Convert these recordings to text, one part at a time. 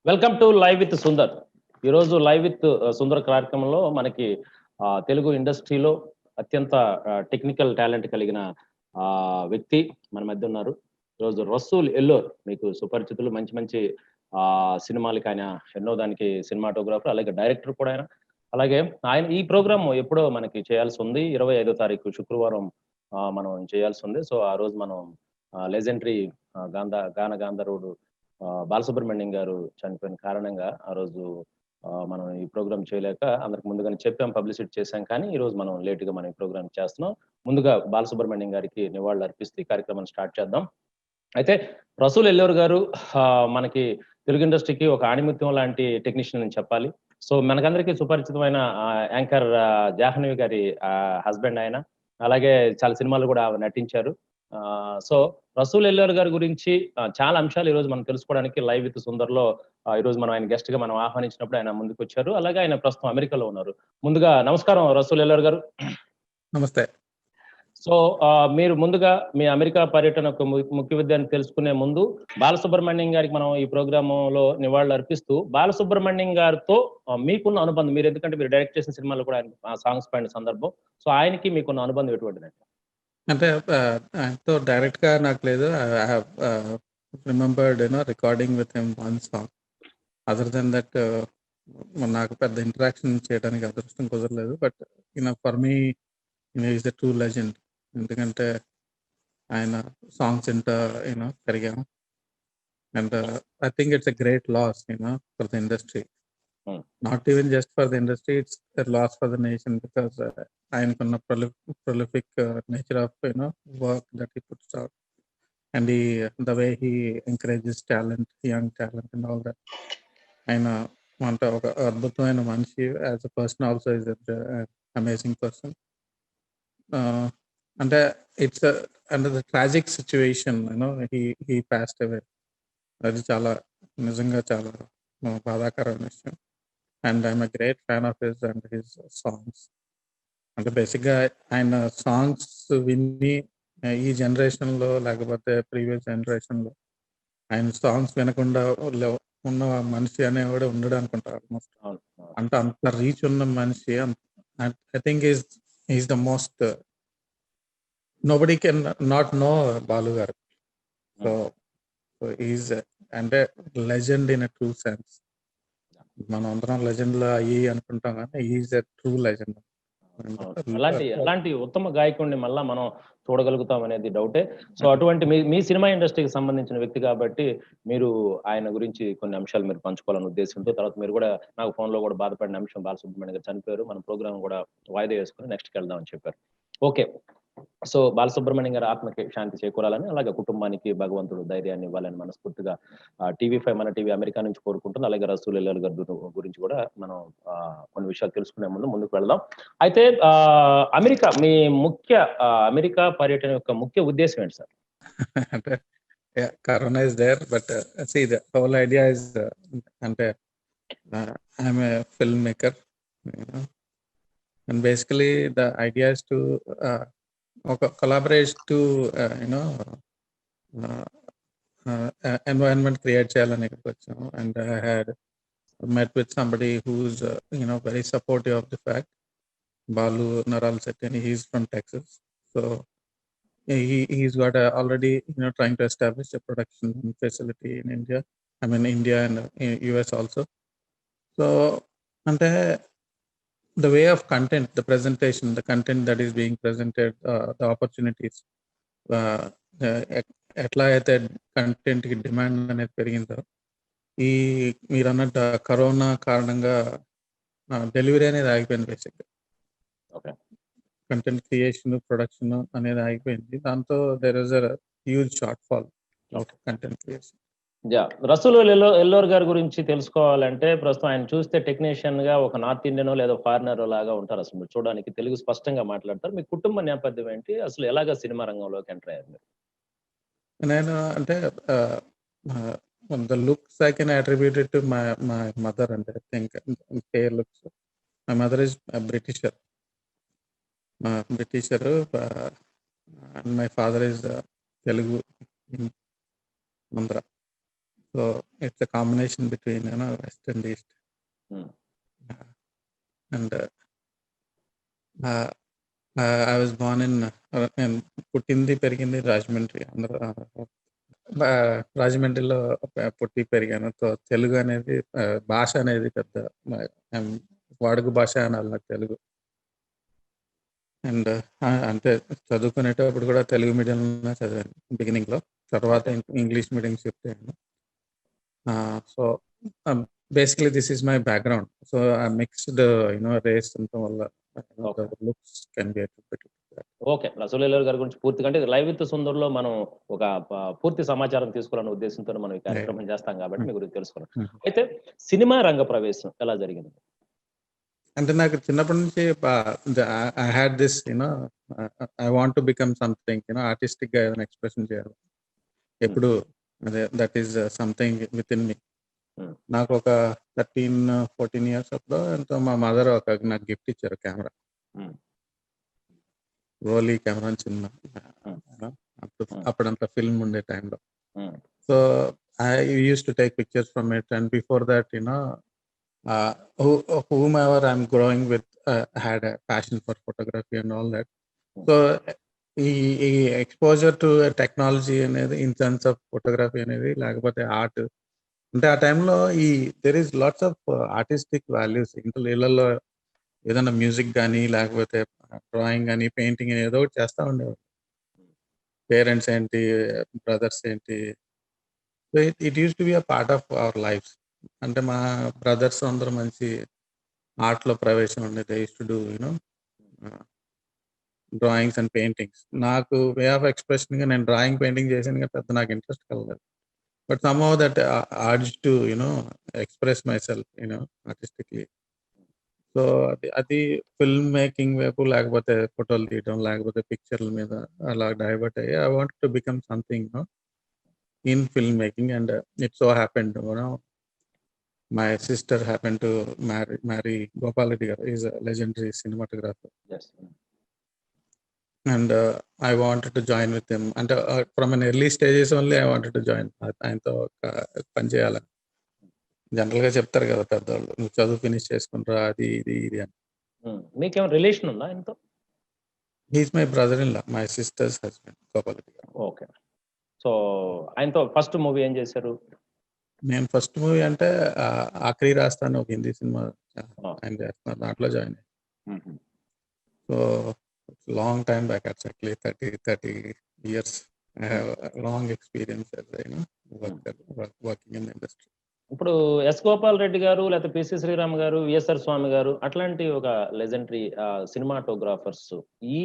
Welcome to live with Sundar. ఈరోజు live with Sundar కార్యక్రమంలో మనకి తెలుగు ఇండస్ట్రీలో అత్యంత టెక్నికల్ టాలెంట్ కలిగిన వ్యక్తి మన మధ్య ఉన్నారు. ఈరోజు రసూల్ ఎల్లోర్ మీకు సుపరిచితులు. మంచి మంచి సినిమాలకి ఆయన ఎన్నో దానికి సినిమాటోగ్రాఫర్, అలాగే డైరెక్టర్ కూడా ఆయన. అలాగే ఆయన ఈ ప్రోగ్రామ్ ఎప్పుడో మనకి చేయాల్సి ఉంది. 25వ తారీఖు శుక్రవారం మనం చేయాల్సి ఉంది. సో ఆ రోజు మనం లెజెండరీ గాన గాంధర్వుడు బాలసుబ్రహ్మణ్యం గారు చనిపోయిన కారణంగా ఆ రోజు మనం ఈ ప్రోగ్రామ్ చేయలేక అందరికి ముందుగానే చెప్పాం, పబ్లిసిటీ చేశాం. కానీ ఈ రోజు మనం లేట్‌గా మనం ఈ ప్రోగ్రామ్ చేస్తున్నాం. ముందుగా బాలసుబ్రహ్మణ్యం గారికి నివాళులు అర్పిస్తూ ఈ కార్యక్రమాన్ని స్టార్ట్ చేద్దాం. అయితే రసూల్ ఎల్లోర్ గారు మనకి తెలుగు ఇండస్ట్రీకి ఒక ఆణిముత్యం లాంటి టెక్నీషియన్ అని చెప్పాలి. సో మనకందరికీ సుపరిచితమైన యాంకర్ జాహ్నవి గారి హస్బెండ్ ఆయన. అలాగే చాలా సినిమాలు కూడా నటించారు. సో రసూల్ ఎల్లోర్ గారి గురించి చాలా అంశాలు ఈరోజు మనం తెలుసుకోవడానికి లైవ్ విత్ సుందర్‌లో ఈరోజు మనం ఆయన గెస్ట్‌గా మనం ఆహ్వానించినప్పుడు ఆయన ముందుకొచ్చారు. అలాగే ఆయన ప్రస్తుతం అమెరికాలో ఉన్నారు. ముందుగా నమస్కారం రసూల్ ఎల్లోర్ గారు. నమస్తే. సో మీరు ముందుగా మీ అమెరికా పర్యటన యొక్క ముఖ్య ఉద్దేశాన్ని తెలుసుకునే ముందు బాలసుబ్రహ్మణ్యం గారికి మనం ఈ ప్రోగ్రామ్‌లో నివాళులు అర్పిస్తూ, బాలసుబ్రహ్మణ్యం గారితో మీకున్న అనుబంధం, మీరు ఎందుకంటే మీరు డైరెక్ట్ చేసిన సినిమాలో కూడా ఆయన సాంగ్స్ పాడిన సందర్భం. సో ఆయనకి మీకున్న అనుబంధం ఎటువంటిదండి? అంటే ఆయనతో డైరెక్ట్‌గా నాకు లేదు. I have remembered recording with him one song. Other than that నాకు పెద్ద ఇంటరాక్షన్ చేయడానికి అదృష్టం కుదరలేదు. But for me is a true legend. ఎందుకంటే ఆయన సాంగ్స్ ఇంట పెరిగాము. And I think it's a great loss for the industry. Not even just for the industry, it's a loss for the nation because ఆయనకున్న prolific nature of work that he puts out, and the way he encourages talent, young talent and all that. ఆయన అంటే ఒక అద్భుతమైన మనిషి. As a person also is amazing person. అంటే it's under the tragic situation he passed away. అది చాలా నిజంగా చాలా బాధాకరమైన విషయం. And I'm a great fan of his and his songs. అంటే బేసిక్గా ఆయన సాంగ్స్ విని ఈ జనరేషన్లో లేకపోతే ప్రీవియస్ జనరేషన్లో ఆయన సాంగ్స్ వినకుండా ఉన్న మనిషి అనేవాడు ఉండడు అనుకుంటా ఆల్మోస్ట్. అంటే అంత రీచ్ ఉన్న మనిషి. I think is the most nobody can not know Balu గారు. సో ఈజ్ అంటే legend in a true sense. మనం అందరం లెజెండ్‌లో అయ్యి అనుకుంటాం కానీ ఈజ్ ఎ ట్రూ లెజెండ్. అలాంటి ఉత్తమ గాయకుడిని మళ్ళా మనం చూడగలుగుతాం అనేది డౌటే. సో అటువంటి మీ సినిమా ఇండస్ట్రీకి సంబంధించిన వ్యక్తి కాబట్టి మీరు ఆయన గురించి కొన్ని అంశాలు మీరు పంచుకోవాలనే ఉద్దేశంతో, తర్వాత మీరు కూడా నాకు ఫోన్‌లో కూడా బాధపడిన అంశం, బాలసుబ్రహ్మణ్యం గారు చనిపోయారు, మన ప్రోగ్రామ్ కూడా వాయిదా వేసుకొని నెక్స్ట్‌కి వెళ్దాం అని చెప్పారు. ఓకే. సో బాలసుబ్రహ్మణ్యం గారి ఆత్మకి శాంతి చేకూరాలని, అలాగే కుటుంబానికి భగవంతుడు ధైర్యాన్ని ఇవ్వాలని మనస్ఫూర్తిగా టీవీ5 మన టీవీ అమెరికా నుంచి కోరుకుంటుంది. అలాగే రసూల్ ఎల్లోర్ గారి గురించి కూడా మనం కొన్ని విషయాలు తెలుసుకునే ముందుకు వెళ్దాం. అయితే అమెరికా పర్యటన యొక్క ముఖ్య ఉద్దేశం ఏంటి సార్? అంటే corona is there, but see the whole idea is అంటే I'm a film maker and basically the idea is to ఒక కొలాబరేట్ టు ఎన్వైరన్మెంట్ క్రియేట్ చేయాలని ఇక్కడికి వచ్చాము. And I had met with somebody who's very supportive of the fact. Balu Naral Settini, he's from Texas, so he's got already trying to establish a production facility in India. I mean India and US also. So ante the way of content, the presentation, the content that is being presented, the opportunities, ఎట్లా అయితే content కి demand అనేది పెరిగిందో, ఈ మీరు అన్నట్టు corona కారణంగా delivery అనేది ఆగిపోయింది. బేసిక్గా కంటెంట్ క్రియేషన్, ప్రొడక్షన్ అనేది ఆగిపోయింది. దాంతో there is a huge short fall of content creation. Rasool Ellore గారి గురించి తెలుసుకోవాలంటే, ప్రస్తుతం ఆయన చూస్తే టెక్నీషియన్ గా ఒక నార్త్ ఇండియన్ లేదా ఫారినర్ లాగా ఉంటారు. అసలు మీరు చూడడానికి తెలుగు స్పష్టంగా మాట్లాడతారు. మీ కుటుంబ నేపథ్యం ఏంటి? అసలు ఎలాగా సినిమా రంగంలోకి ఎంటర్ అయ్యారు మీరు? నేను అంటే the looks I can attribute it to my mother, and I think hair looks. My mother is a Britisher, and my father is Telugu, Andhra. So it's a combination between west and east. Hmm. And I was born in పుట్టింది పెరిగింది రాజమండ్రి. రాజమండ్రిలో పుట్టి పెరిగాను. So Telugu అనేది భాష అనేది పెద్ద వాడుక భాష అనాలి నాకు తెలుగు. అండ్ అంటే చదువుకునేటప్పుడు కూడా తెలుగు మీడియంలోనే చదివాను బిగినింగ్లో. తర్వాత ఇంగ్లీష్ మీడియం షిఫ్ట్ అయ్యాను. So basically this is my background. So ఆ మిక్స్డ్ రేస్ ఉండటం వల్ల looks can be attributed. Okay. రసూలుల్లాహ్ గారి గురించి పూర్తిగా అంటే లైవ్ విత్ సుందర్‌లో మనం ఒక పూర్తి సమాచారం తీసుకోవాలనే ఉద్దేశంతోనే మనం ఈ కార్యక్రమం చేస్తాం కాబట్టి మీ గురించి తెలుసుకున్నాం. అయితే సినిమా రంగ ప్రవేశం ఎలా జరిగింది? అంటే నాకు చిన్నప్పటి నుంచి I had this I want to become something artistic గా ఏదైనా ఎక్స్ప్రెషన్ చేయాలి ఎప్పుడు. అదే that is something with in me. నాకు ఒక 13-14 ఇయర్స్ అప్పుడు ఎంతో మా మదర్ నాకు గిఫ్ట్ ఇచ్చారు కెమెరా. రోలీ కెమెరా చిన్న అప్పుడంతా ఫిల్మ్ ఉండే టైంలో. So I use to take pictures from it. And before that whomever I'm growing with had a passion for photography and all that. So ఈ ఎక్స్పోజర్ టు టెక్నాలజీ అనేది in terms of photography అనేది లేకపోతే art అంటే ఆ టైంలో there is lots of artistic values. ఇంట్లో ఇళ్లలో ఏదైనా మ్యూజిక్ కానీ లేకపోతే డ్రాయింగ్ కానీ పెయింటింగ్ అని ఏదో ఒకటి చేస్తూ ఉండేవారు. పేరెంట్స్ ఏంటి, బ్రదర్స్ ఏంటి, it use to be a part of our life. అంటే మా బ్రదర్స్ అందరూ మంచి ఆర్ట్లో ప్రవేశం ఉండేది. Use to do drawings and paintings. నాకు వే ఆఫ్ ఎక్స్ప్రెషన్గా నేను డ్రాయింగ్ పెయింటింగ్ చేసాను పెద్ద నాకు ఇంట్రెస్ట్ కలగలేదు. But somehow that urge to express myself artistically. So అది ఫిల్మ్ మేకింగ్ వైపు లేకపోతే ఫోటోలు తీయడం లేకపోతే పిక్చర్ల మీద అలా డైవర్ట్ అయ్యి I want to become something in film making. And it so happened my sister happened to marry Gopal Reddy garu. He is a legendary cinematographer. Yes. And I wanted to join with him. And from an early stages only I wanted to join. ఆయనతో పని చేయాలని జనరల్గా చెప్తారు కదా పెద్దవాళ్ళు, నువ్వు చదువు finish చేసుకుంటారా అది ఇది ఇది అని. మీకేమైనా రిలేషన్ ఉందా ఆయనతో? He's my brother in law, my sister's husband, Gopal Reddy గారు. ఓకే. సో ఆయనతో ఫస్ట్ మూవీ ఏం చేశారు? నేను ఫస్ట్ మూవీ అంటే ఆఖరి రాస్తాను ఒక హిందీ సినిమా ఆయన చేస్తున్నారు, దాంట్లో జాయిన్ అయ్యాను. So long time back, actually 30 years I have a long experience as working in the industry. ఇప్పుడు ఎస్ గోపాల్ రెడ్డి గారు లేకపోతే పిసి శ్రీరామ్ గారు, విఎస్ఆర్ స్వామి గారు అట్లాంటి ఒక లెజెండరీ సినిమాటోగ్రాఫర్స్ ఈ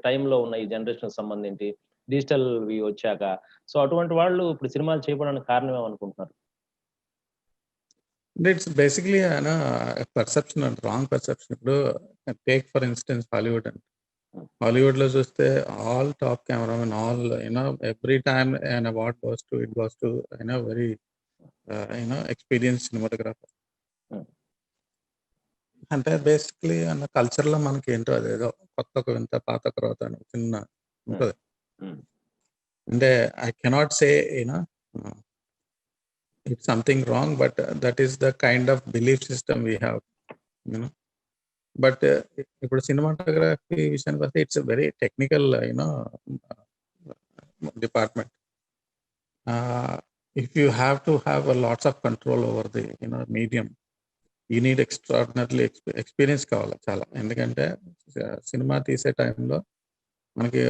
టైంలో ఉన్న ఈ జనరేషన్ సంబంధించి డిజిటల్ వచ్చాక సో అటువంటి వాళ్ళు ఇప్పుడు సినిమాలు చేయడానికి కారణం ఏమనుకుంటున్నారు? It's basically perception and wrong perception. ఇప్పుడు take for instance Hollywood and Hollywood లో చూస్తే all top cameraman all every time and award goes to very experience cinematographer. అంటే బేసిక్లీ అన్న కల్చర్ లో మనకి ఏంటో అదేదో కొత్త ఒక వింత పాత క్రొత్త చిన్న ఉంటుంది. అంటే I cannot say it's something wrong, but that is the kind of belief system we have, but ఇప్పుడు సినిమాటోగ్రఫీ విషయానికి వస్తే it's very technical department. if you have to have a lots of control over the medium, you need extraordinarily experience కావాలి చాలా. ఎందుకంటే cinema తీసే టైంలో మనకి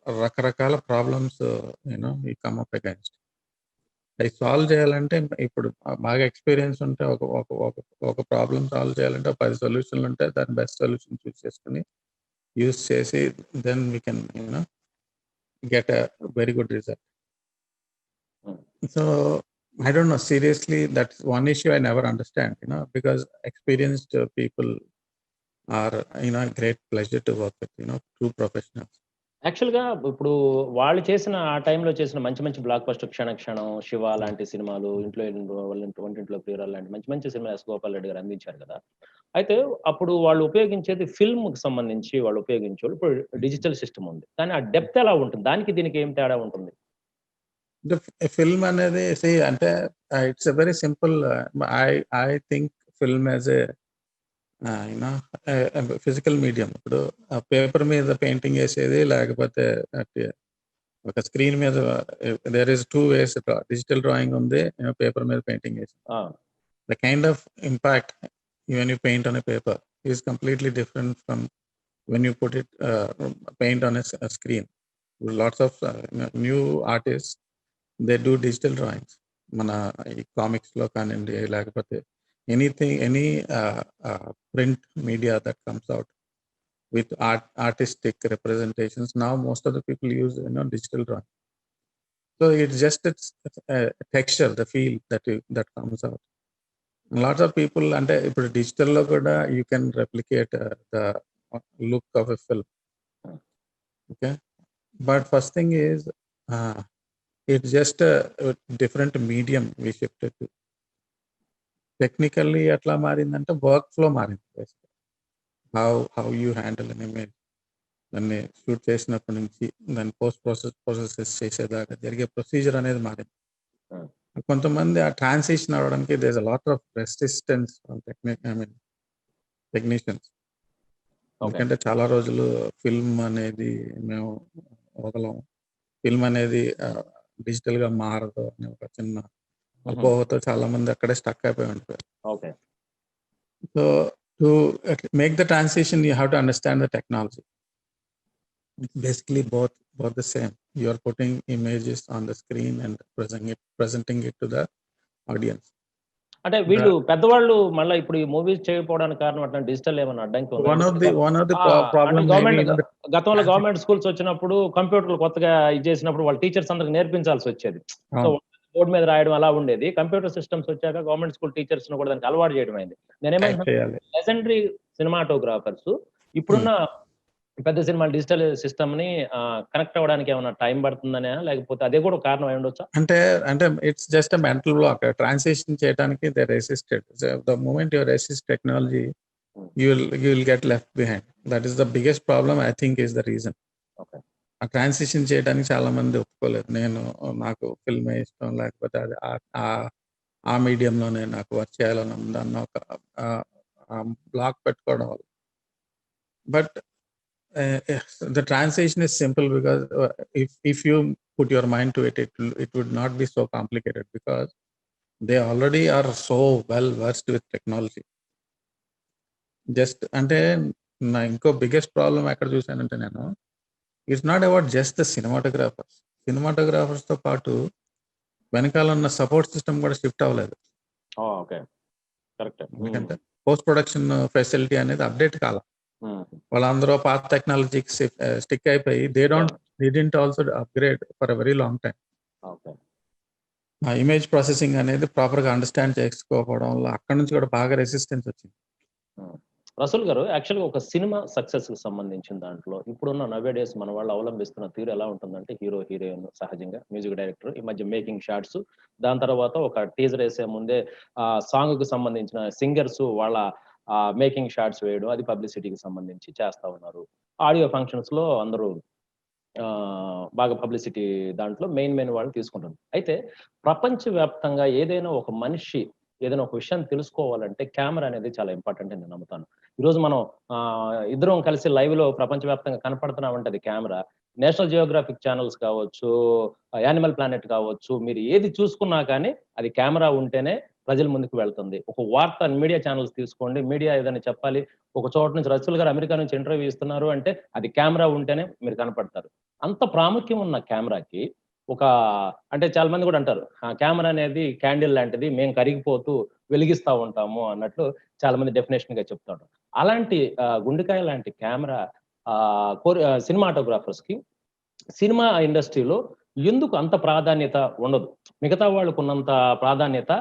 రకరకాల ప్రాబ్లమ్స్ ఈ కమ్ అప్ అగైన్స్ట్. అవి సాల్వ్ చేయాలంటే ఇప్పుడు బాగా ఎక్స్పీరియన్స్ ఉంటే ఒక ప్రాబ్లమ్ సాల్వ్ చేయాలంటే 10 సొల్యూషన్లు ఉంటాయి. దాని బెస్ట్ సొల్యూషన్ చూస్ చేసుకుని యూస్ చేసి then we can get a very good result. So I don't know, seriously, that's one issue I never understand, because experienced people are, a great pleasure to work with, true professionals. యాక్చువల్‌గా ఇప్పుడు వాళ్ళు చేసిన ఆ టైంలో చేసిన మంచి మంచి block buster 'క్షణ క్షణం', 'శివ' లాంటి సినిమాలు, ఇంట్లో వంటింట్లో ప్రియురాలు లాంటి మంచి మంచి సినిమా ఎస్ గోపాల్ రెడ్డి గారు అందించారు కదా! అయితే అప్పుడు వాళ్ళు ఉపయోగించేది ఫిల్మ్‌కి సంబంధించి వాళ్ళు ఉపయోగించేవాళ్ళు. ఇప్పుడు డిజిటల్ సిస్టమ్ ఉంది. కానీ ఆ డెప్త్ ఎలా ఉంటుంది? దానికి దీనికి ఏం తేడా ఉంటుంది? అంటే ఫిల్మ్ అనేది అంటే it's a very simple. I think film as a you know physical medium. ఇప్పుడు పేపర్ మీద పెయింటింగ్ వేసేది, లేకపోతే ఒక స్క్రీన్ మీద there is two ways. Digital drawing ఉంది, పేపర్ మీద పెయింటింగ్ వేసేది. The kind of impact when you paint on a paper is completely different from when you put it paint on a screen. Lots of new artists, they do digital drawings. మన ఈ comics లో కానివ్వండి, లేకపోతే anything, any print media that comes out with artistic representations. Now most of the people use digital drawing. So it's just its texture, the feel that comes out. Lots of people, అంటే ఇప్పుడు digital లో కూడా you can replicate the look of a film. Okay, but first thing is it's just a different medium we shifted to. Technically ఎట్లా మారిందంటే work flow మారింది. how you handle an image, దాన్ని shoot చేసినప్పటి నుంచి దాన్ని process చేసేదాకా జరిగే procedure అనేది మారింది. కొంతమంది ఆ ట్రాన్సిషన్ అవడానికి there is a lot of resistance technicians. ఎందుకంటే చాలా రోజులు ఫిల్మ్ అనేది మేము వదలం, ఫిల్మ్ అనేది డిజిటల్ గా మారదు అని ఒక చిన్న అపోహతో చాలా మంది అక్కడే స్టక్ అయిపోయి ఉంటారు. So to make the transition you have to understand the technology. Basically both the same. You are putting images on the screen and presenting it to the audience. అంటే వీళ్ళు పెద్దవాళ్ళు మళ్ళీ ఇప్పుడు ఈ మూవీస్ చేయకపోవడానికి కారణం అట్లా డిజిటల్ ఏమన్నా అడ్డంకి ఉందా? One of the problem గతంలో గవర్నమెంట్ స్కూల్స్ వచ్చినప్పుడు కంప్యూటర్లు కొత్తగా ఇది చేసినప్పుడు వాళ్ళ టీచర్స్ అందరికి నేర్పించాల్సి వచ్చేది. సో బోర్డు మీద రాయడం అలా ఉండేది. కంప్యూటర్ సిస్టమ్స్ వచ్చాక గవర్నమెంట్ స్కూల్ టీచర్స్ కూడా దానికి అలవాటు చేయడం అయింది. నేనేమంటున్నాను, లెజెండరీ సినిమాటోగ్రాఫర్స్ ఇప్పుడున్న పెద్ద సినిమా డిజిటల్ సిస్టమ్ ని కనెక్ట్ అవ్వడానికి ఏమైనా టైం పడుతుందనే, లేకపోతే అదే కూడా కారణం అయి ఉండొచ్చా? అంటే it's just a mental block. Transition చేయడానికి they resisted. The moment you resist technology, you will get left behind. That is the biggest problem, I think, is the reason. ఆ ట్రాన్సిషన్ చేయడానికి చాలా మంది ఒప్పుకోలేదు. నాకు ఫిల్మే ఇష్టం, లేకపోతే అది ఆ మీడియంలోనే నాకు వర్క్ చేయాలని ఉందన్న ఒక బ్లాక్ పెట్టుకోవడం వల్ల. But the transition is simple because if you put your mind to it, it would not be so complicated because they already are so well versed with technology. Just అంటే నా ఇంకో biggest problem ఎక్కడ చూసానంటే నేను, it's not about just the cinematographers తో పాటు వెనకాల ఉన్న support system కూడా షిఫ్ట్ అవ్వలేదు. ఎందుకంటే పోస్ట్ ప్రొడక్షన్ ఫెసిలిటీ అనేది అప్డేట్ కాల. వాళ్ళందరూ పాత టెక్నాలజీకి స్టిక్ అయిపోయి they didn't also upgrade for a very long time. Image processing అనేది ప్రాపర్ గా అండర్స్టాండ్ చేసుకోకపోవడం వల్ల అక్కడ నుంచి కూడా బాగా రెసిస్టెన్స్ వచ్చింది. రసూల్ గారు, యాక్చువల్గా ఒక సినిమా సక్సెస్ కి సంబంధించిన దాంట్లో ఇప్పుడున్న నవే డేస్ మన వాళ్ళు అవలంబిస్తున్న తీరు ఎలా ఉంటుందంటే, హీరో హీరోయిన్ సహజంగా మ్యూజిక్ డైరెక్టర్ ఈ మధ్య మేకింగ్ షాట్స్, దాని తర్వాత ఒక టీజర్ వేసే ముందే సాంగ్ కు సంబంధించిన సింగర్స్ వాళ్ళ మేకింగ్ షాట్స్ వేయడం, అది పబ్లిసిటీకి సంబంధించి చేస్తా ఉన్నారు. ఆడియో ఫంక్షన్స్ లో అందరూ బాగా పబ్లిసిటీ దాంట్లో మెయిన్ వాళ్ళు తీసుకుంటారు. అయితే ప్రపంచవ్యాప్తంగా ఏదైనా ఒక మనిషి ఏదైనా ఒక విషయం తెలుసుకోవాలంటే కెమెరా అనేది చాలా ఇంపార్టెంట్ అని నేను నమ్ముతాను. ఈరోజు మనం ఇద్దరం కలిసి లైవ్ లో ప్రపంచవ్యాప్తంగా కనపడుతున్నామంటే అది కెమెరా. నేషనల్ జియోగ్రాఫిక్ ఛానల్స్ కావచ్చు, యానిమల్ ప్లానెట్ కావచ్చు, మీరు ఏది చూసుకున్నా కానీ అది కెమెరా ఉంటేనే ప్రజల ముందుకు వెళ్తుంది. ఒక వార్త మీడియా ఛానల్స్ తీసుకోండి, మీడియా ఏదైనా చెప్పాలి, ఒక చోట నుంచి రసూల్ గారు అమెరికా నుంచి ఇంటర్వ్యూ ఇస్తున్నారు అంటే అది కెమెరా ఉంటేనే మీరు కనపడతారు. అంత ప్రాముఖ్యం ఉన్న కెమెరాకి అంటే చాలా మంది కూడా అంటారు, కెమెరా అనేది క్యాండిల్ లాంటిది, మేము కరిగిపోతూ వెలిగిస్తా ఉంటాము అన్నట్లు చాలా మంది డెఫినేషన్ గా చెప్తారు. అలాంటి గుండెకాయ లాంటి కెమెరా సినిమాటోగ్రాఫర్స్ కి సినిమా ఇండస్ట్రీలో ఎందుకు అంత ప్రాధాన్యత ఉండదు? మిగతా వాళ్ళకు ఉన్నంత ప్రాధాన్యత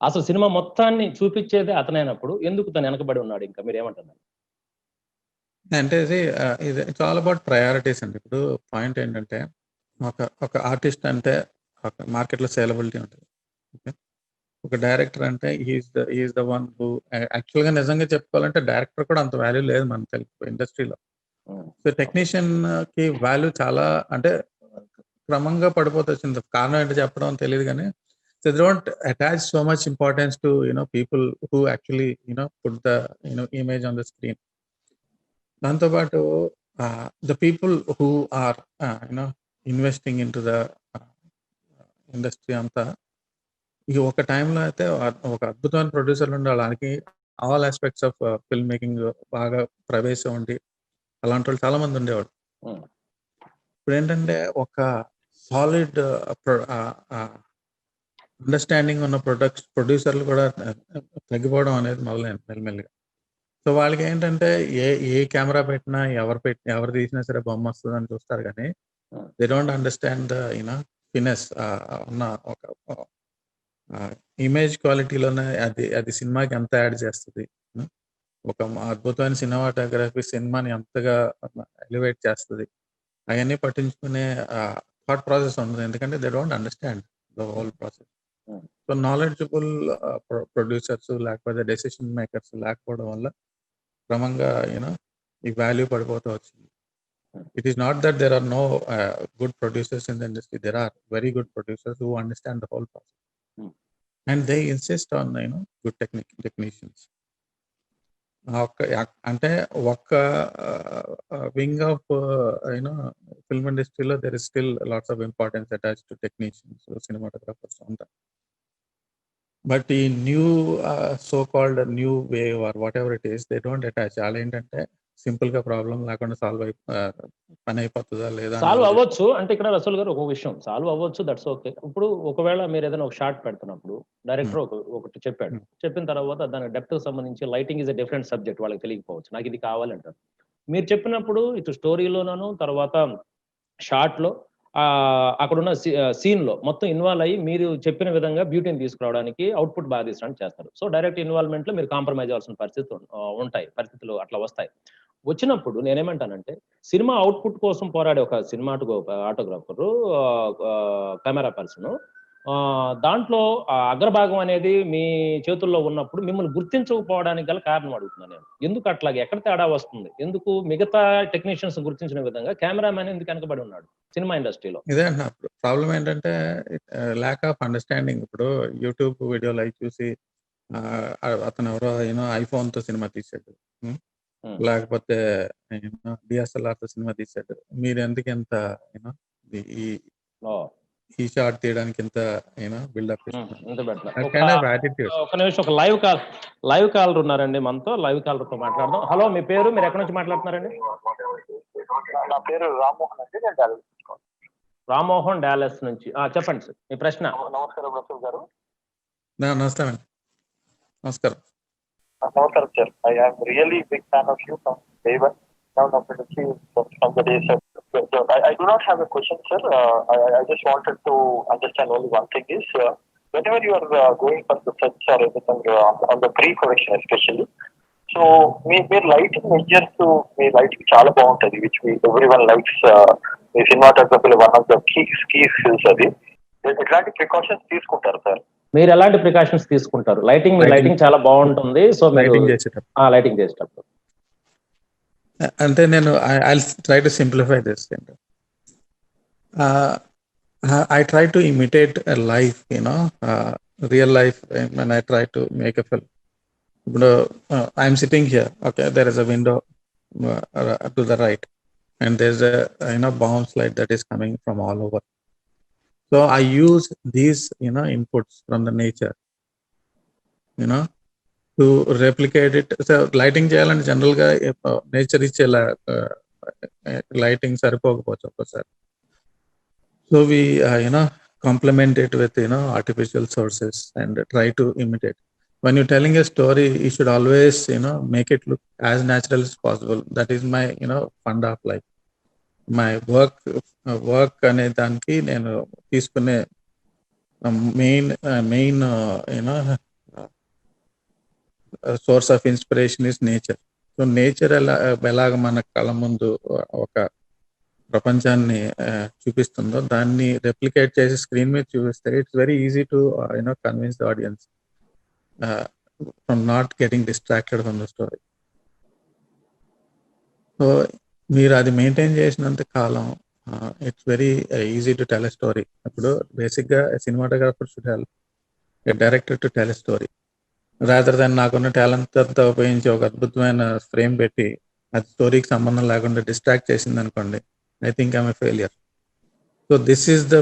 అసలు సినిమా మొత్తాన్ని చూపించేదే అతనైనప్పుడు ఎందుకు తను వెనకబడి ఉన్నాడు? ఇంకా మీరు ఏమంటున్నారు? అంటే ఇది ఇట్స్ ఆల్ అబౌట్ ప్రయారిటీస్ అండి. ఇప్పుడు పాయింట్ ఏంటంటే, ఒక ఆర్టిస్ట్ అంటే ఒక మార్కెట్లో సేలబిలిటీ ఉంటుంది. ఓకే, ఒక డైరెక్టర్ అంటే ఈజ్ ద వన్ హూ యాక్చువల్గా నిజంగా చెప్పుకోవాలంటే డైరెక్టర్ కూడా అంత వాల్యూ లేదు మన తెలుగు ఇండస్ట్రీలో. సో టెక్నీషియన్ కి వాల్యూ చాలా, అంటే క్రమంగా పడిపోతూ వచ్చింది. కారణం ఏంటో చెప్పడం తెలియదు కానీ they don't attach so much importance to people who actually put the image on the screen. దాంతోపాటు the people who are investing in to the industry అంతా ఈ ఒక టైంలో అయితే ఒక అద్భుతమైన ప్రొడ్యూసర్లు ఉండే వాళ్ళకి all aspects of film making బాగా ప్రవేశం ఉండి అలాంటి వాళ్ళు చాలా మంది ఉండేవాడు. ఉమ్, ఇప్పుడు ఏంటంటే ఒక సాలిడ్ అండర్స్టాండింగ్ ఉన్న ప్రొడ్యూసర్లు కూడా తగ్గిపోవడం అనేది మొదలైంది మెల్లిమెల్లిగా. సో వాళ్ళకి ఏంటంటే ఏ ఏ కెమెరా పెట్టినా ఎవరు తీసినా సరే బొమ్మ వస్తుందని చూస్తారు కానీ um, they don't understand the finesse ఉన్న ఒక ఇమేజ్ క్వాలిటీలోనే అది అది సినిమాకి ఎంత యాడ్ చేస్తుంది, ఒక అద్భుతమైన సినిమాటోగ్రఫీ సినిమాని ఎంతగా ఎలివేట్ చేస్తుంది అవన్నీ పట్టించుకునే థాట్ ప్రాసెస్ ఉండదు. ఎందుకంటే they don't understand the whole process. Um, so knowledgeable producers లేకపోతే డెసిషన్ మేకర్స్ లేకపోవడం వల్ల క్రమంగా ఈ వాల్యూ పడిపోతూ వచ్చింది. Um, it is not that there are no good producers in the industry. There are very good producers who understand the whole process um. And they insist on good technicians. అంటే ఒక్క wing of film ఇండస్ట్రీలో there is still lots of importance attach to technicians, cinematographers అంతా. But ఈ new so called new wave or whatever it is they don't attach. వాళ్ళు ఏంటంటే simple గా problem లేకుండా పని అయిపోతుందా లేదా అని సాల్వ్ అవ్వచ్చు అంటే ఇక్కడ రసూల్ గారు ఒక విషయం సాల్వ్ అవ్వచ్చు, దట్స్ ఓకే. ఇప్పుడు ఒకవేళ మీరు ఏదైనా ఒక షార్ట్ పెడుతున్నప్పుడు డైరెక్టర్ ఒకటి చెప్పాడు, చెప్పిన తర్వాత దాని డెప్త్ సంబంధించి lighting is a different subject, వాళ్ళకి తెలియకపోవచ్చు, నాకు ఇది కావాలంటారు. మీరు చెప్పినప్పుడు ఇటు స్టోరీలోనూ తర్వాత షార్ట్ లో అక్కడున్న సీన్ లో మొత్తం ఇన్వాల్వ్ అయ్యి మీరు చెప్పిన విధంగా బ్యూటీని తీసుకురావడానికి అవుట్పుట్ బాగా తీసుకోవడానికి చేస్తారు. సో డైరెక్ట్ ఇన్వాల్వ్మెంట్ లో మీరు కాంప్రమైజ్ అవ్వాల్సిన ఉంటాయి, పరిస్థితులు అట్లా వస్తాయి. వచ్చినప్పుడు నేనేమంటానంటే సినిమా అవుట్పుట్ కోసం పోరాడే ఒక ఆటోగ్రాఫరు, కెమెరా పర్సన్, దాంట్లో అగ్రభాగం అనేది మీ చేతుల్లో ఉన్నప్పుడు మిమ్మల్ని గుర్తించకపోవడానికి గల కారణం అడుగుతున్నాను నేను. ఎందుకు అట్లాగే ఎక్కడ తేడా వస్తుంది? ఎందుకు మిగతా టెక్నీషియన్స్ గుర్తించిన విధంగా కెమెరామెన్ ఎందుకు వెనకబడి ఉన్నాడు సినిమా ఇండస్ట్రీలో? ఇదే అంటున్నా. ప్రాబ్లం ఏంటంటే ల్యాక్ ఆఫ్ అండర్స్టాండింగ్. ఇప్పుడు యూట్యూబ్ వీడియోలు అవి చూసి అతను ఎవరో ఐఫోన్ తో సినిమా తీసాడు, లేకపోతే డిఎస్ఎల్ఆర్ తో సినిమా తీసాడు, మీరు ఎందుకు ఎంత ఈ ఈ షార్ట్ తీయడానికి ఇంత బిల్డప్ ఇస్తున్నారు యాటిట్యూడ్. ఒక నిమిషం, ఒక లైవ్ కాలర్ ఉన్నారండి మనతో, లైవ్ కాలర్ తో మాట్లాడదాం. హలో, మీ పేరు, మీరు ఎక్కడి నుంచి మాట్లాడుతున్నారండి? నా పేరు రామ్మోహన్ అండి, నేను డాలస్. రామ్మోహన్, డాలస్ నుంచి. చెప్పండి సార్ మీ ప్రశ్న. నమస్కారం రసూల్ గారు. నమస్కారం. నమస్కారం sir. I am really big fan of you from day one. Now from the days of I do not have a question, sir. I just wanted to understand only one thing is whenever you are going for the sets or anything on the pre-production especially, so మీరు lighting measures, మీ lighting చాలా బాగుంటుంది, which everyone likes. మీ సినిమాటోగ్రఫీలో one of the key skills అది. ఎట్లాంటి precautions తీసుకుంటారు sir? మీరు ఎలాంటి ప్రికాషన్స్ తీసుకుంటారు? లైటింగ్ చాలా బాగుంటుంది, సో లైటింగ్ చేసేటప్పుడు అంటే నేను I try to simplify this. I try to imitate a life, real life, when I try to make a film. I'm sitting here, okay, there is a window to the right, and there's a bounce light that is coming from all over. So I use these inputs from the nature to replicate it. So lighting చేయాలంటే general గా nature ఇచ్చే lighting సరిపోకపోవచ్చు ఒక్కసారి. So we complement it with artificial sources and try to imitate. When you're telling a story, you should always make it look as natural as possible. That is my fund of life. My work అనే దానికి నేను తీసుకునే main source of inspiration is nature. So nature ఎలాగ మన కళ్ళ ముందు ఒక ప్రపంచాన్ని చూపిస్తుందో దాన్ని రెప్లికేట్ చేసి స్క్రీన్ మీద చూపిస్తే it's very easy to convince the audience from not getting distracted from the story. So మీరు అది మెయింటైన్ చేసినంత కాలం it's very easy to tell a story. ఇప్పుడు బేసిక్గా cinematographer should help a director to tell a story rather than నాకున్న talent అంతా ఉపయోగించి ఒక అద్భుతమైన ఫ్రేమ్ పెట్టి అది స్టోరీకి సంబంధం లేకుండా డిస్ట్రాక్ట్ చేసింది అనుకోండి, I think I'm a failure. So this is the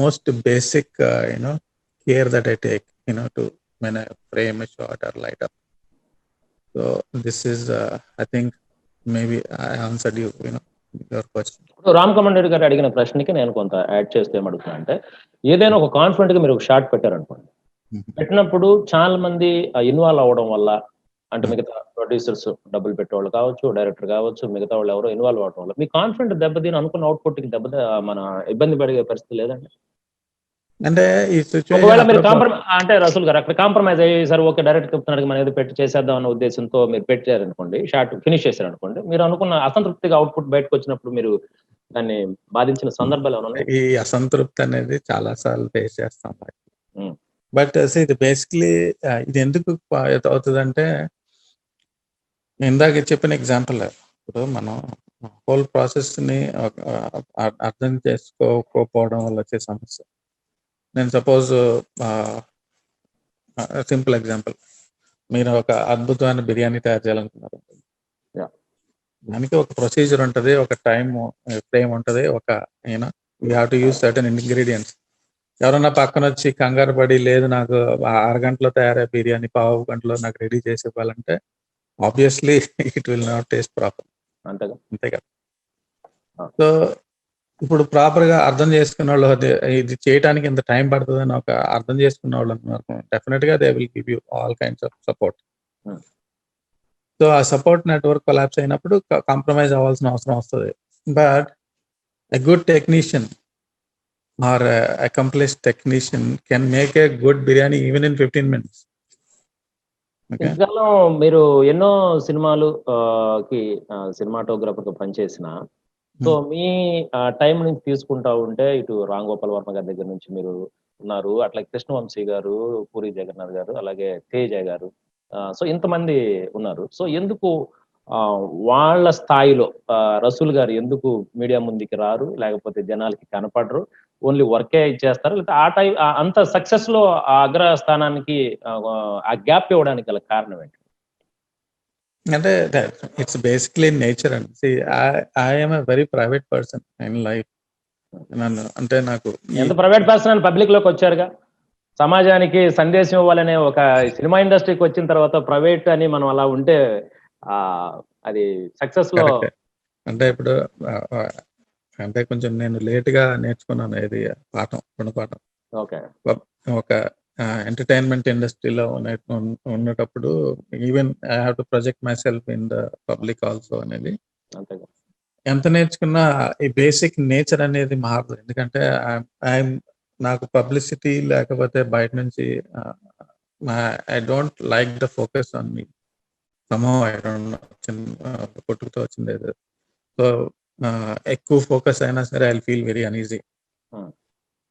most basic care that I take to when I frame a shot or light up. So this is I think maybe I answered your question. Ram Kamal Reddy గారు అడిగిన ప్రశ్నకి నేను కొంత add చేస్తే ఏమడుగుతున్నా అంటే, ఏదైనా ఒక confident గా మీరు ఒక షాట్ పెట్టారనుకోండి, పెట్టినప్పుడు చాలా మంది ఇన్వాల్వ్ అవ్వడం వల్ల, అంటే మిగతా ప్రొడ్యూసర్స్ డబ్బులు పెట్టేవాళ్ళు కావచ్చు, డైరెక్టర్ కావచ్చు, మిగతా వాళ్ళు ఎవరో ఇన్వాల్వ్ అవడం వల్ల మీ కాన్ఫిడెంట్ దెబ్బతిని అనుకున్న అవుట్పుట్ కి మన ఇబ్బంది పడే పరిస్థితి లేదండి? అంటే ఈ ఒకవేళ మీరు అంటే రసూల్ గారు అక్కడ కాంప్రమైజ్ అయ్యి సరే ఓకే డైరెక్ట్ చెప్తున్నాడు మనం ఏదో పెట్టి చేసేద్దాం అన్న ఉద్దేశంతో మీరు పెట్టారనుకోండి, షార్ట్ ఫినిష్ చేశారనుకోండి, మీరు అనుకున్న అసంతృప్తిగా అవుట్పుట్ బయటకు వచ్చినప్పుడు మీరు దాన్ని బాధించిన సందర్భాలు ఏమైనా? ఈ అసంతృప్తి అనేది చాలా సార్లు ఫేస్ చేస్తాం. బట్ ఇది బేసిక్లీ ఇది ఎందుకు అవుతుందంటే, ఇందాక చెప్పిన ఎగ్జాంపుల్, ఇప్పుడు మనం హోల్ ప్రాసెస్ ని అర్థం చేసుకోకపోవడం వల్ల వచ్చే సమస్య. నేను సపోజ్ సింపుల్ ఎగ్జాంపుల్, మీరు ఒక అద్భుతమైన బిర్యానీ తయారు చేయాలనుకున్నారు, దానికి ఒక ప్రొసీజర్ ఉంటుంది, ఒక టైం ఫ్రేమ్ ఉంటుంది, ఒక you have to use certain ingredients. ఎవరన్నా పక్కన వచ్చి కంగారు పడి లేదు నాకు 6 గంటలో తయారయ్యే బిర్యానీ 1/2 గంటలో నాకు రెడీ చేసి ఇవ్వాలంటే obviously it will not taste proper. అంతే కదా. సో ఇప్పుడు ప్రాపర్ గా అర్థం చేసుకున్న వాళ్ళు ఇది చేయడానికి ఇంత టైం పడుతుందని ఒక అర్థం చేసుకున్న వాళ్ళు అన్నారు, డెఫినెట్ గా they will give you all kinds of support. So ఆ సపోర్ట్ నెట్వర్క్ కొలాప్స్ అయినప్పుడు కాంప్రమైజ్ అవ్వాల్సిన అవసరం వస్తుంది. But a good technician are accomplished technician can make a good biryani even in 15 minutes. ఇంతకాలం మీరు ఎన్నో సినిమాలు కి సినిమాటోగ్రాఫర్ గా పనిచేసిన, సో మీ టైం నుంచి తీసుకుంటా ఉంటే ఇటు రామ్ గోపాల్ వర్మ గారి దగ్గర నుంచి మీరు ఉన్నారు, అట్లా కృష్ణవంశీ గారు, పూరి జగన్నాథ్ గారు, అలాగే తేజ గారు, సో ఇంతమంది ఉన్నారు. సో ఎందుకు వాళ్ళ స్థాయిలో రసూల్ గారు ఎందుకు మీడియా ముందుకి రారు, లేకపోతే జనాలకి కనపడరు, ఓన్లీ వర్కే ఇచ్చేస్తారు, లేకపోతే ఆ టైం అంత సక్సెస్ లో ఆ అగ్ర స్థానానికి ఆ గ్యాప్ ఇవ్వడానికి గల కారణం ఏంటి? అంటే ఇట్స్ బేసిక్లీ నేచర్ అండి. I'm a very private person in life. నన్ను అంటే నాకు ఎంత ప్రైవేట్ పర్సన్ అని పబ్లిక్ లోకి వచ్చారుగా, సమాజానికి సందేశం ఇవ్వాలనే ఒక సినిమా ఇండస్ట్రీకి వచ్చిన తర్వాత ప్రైవేట్ అని మనం అలా ఉంటే అది సక్సెస్ లో అంటే ఇప్పుడు అంటే కొంచెం నేను లేట్ గా నేర్చుకున్నాను ఇది గుణపాఠం. ఒక ఎంటర్టైన్మెంట్ ఇండస్ట్రీలో ఉన్నప్పుడు even I have to project my self in the public also అనేది. ఎంత నేర్చుకున్నా ఈ బేసిక్ నేచర్ అనేది మారదు. ఎందుకంటే నాకు పబ్లిసిటీ లేకపోతే బయట నుంచి I don't like the focus on me somehow. I don't పుట్టుకతో వచ్చింది. సో ఎక్కువ ఫోకస్ అయినా సరే ఐ ఫీల్ వెరీ అన్ఈజీ.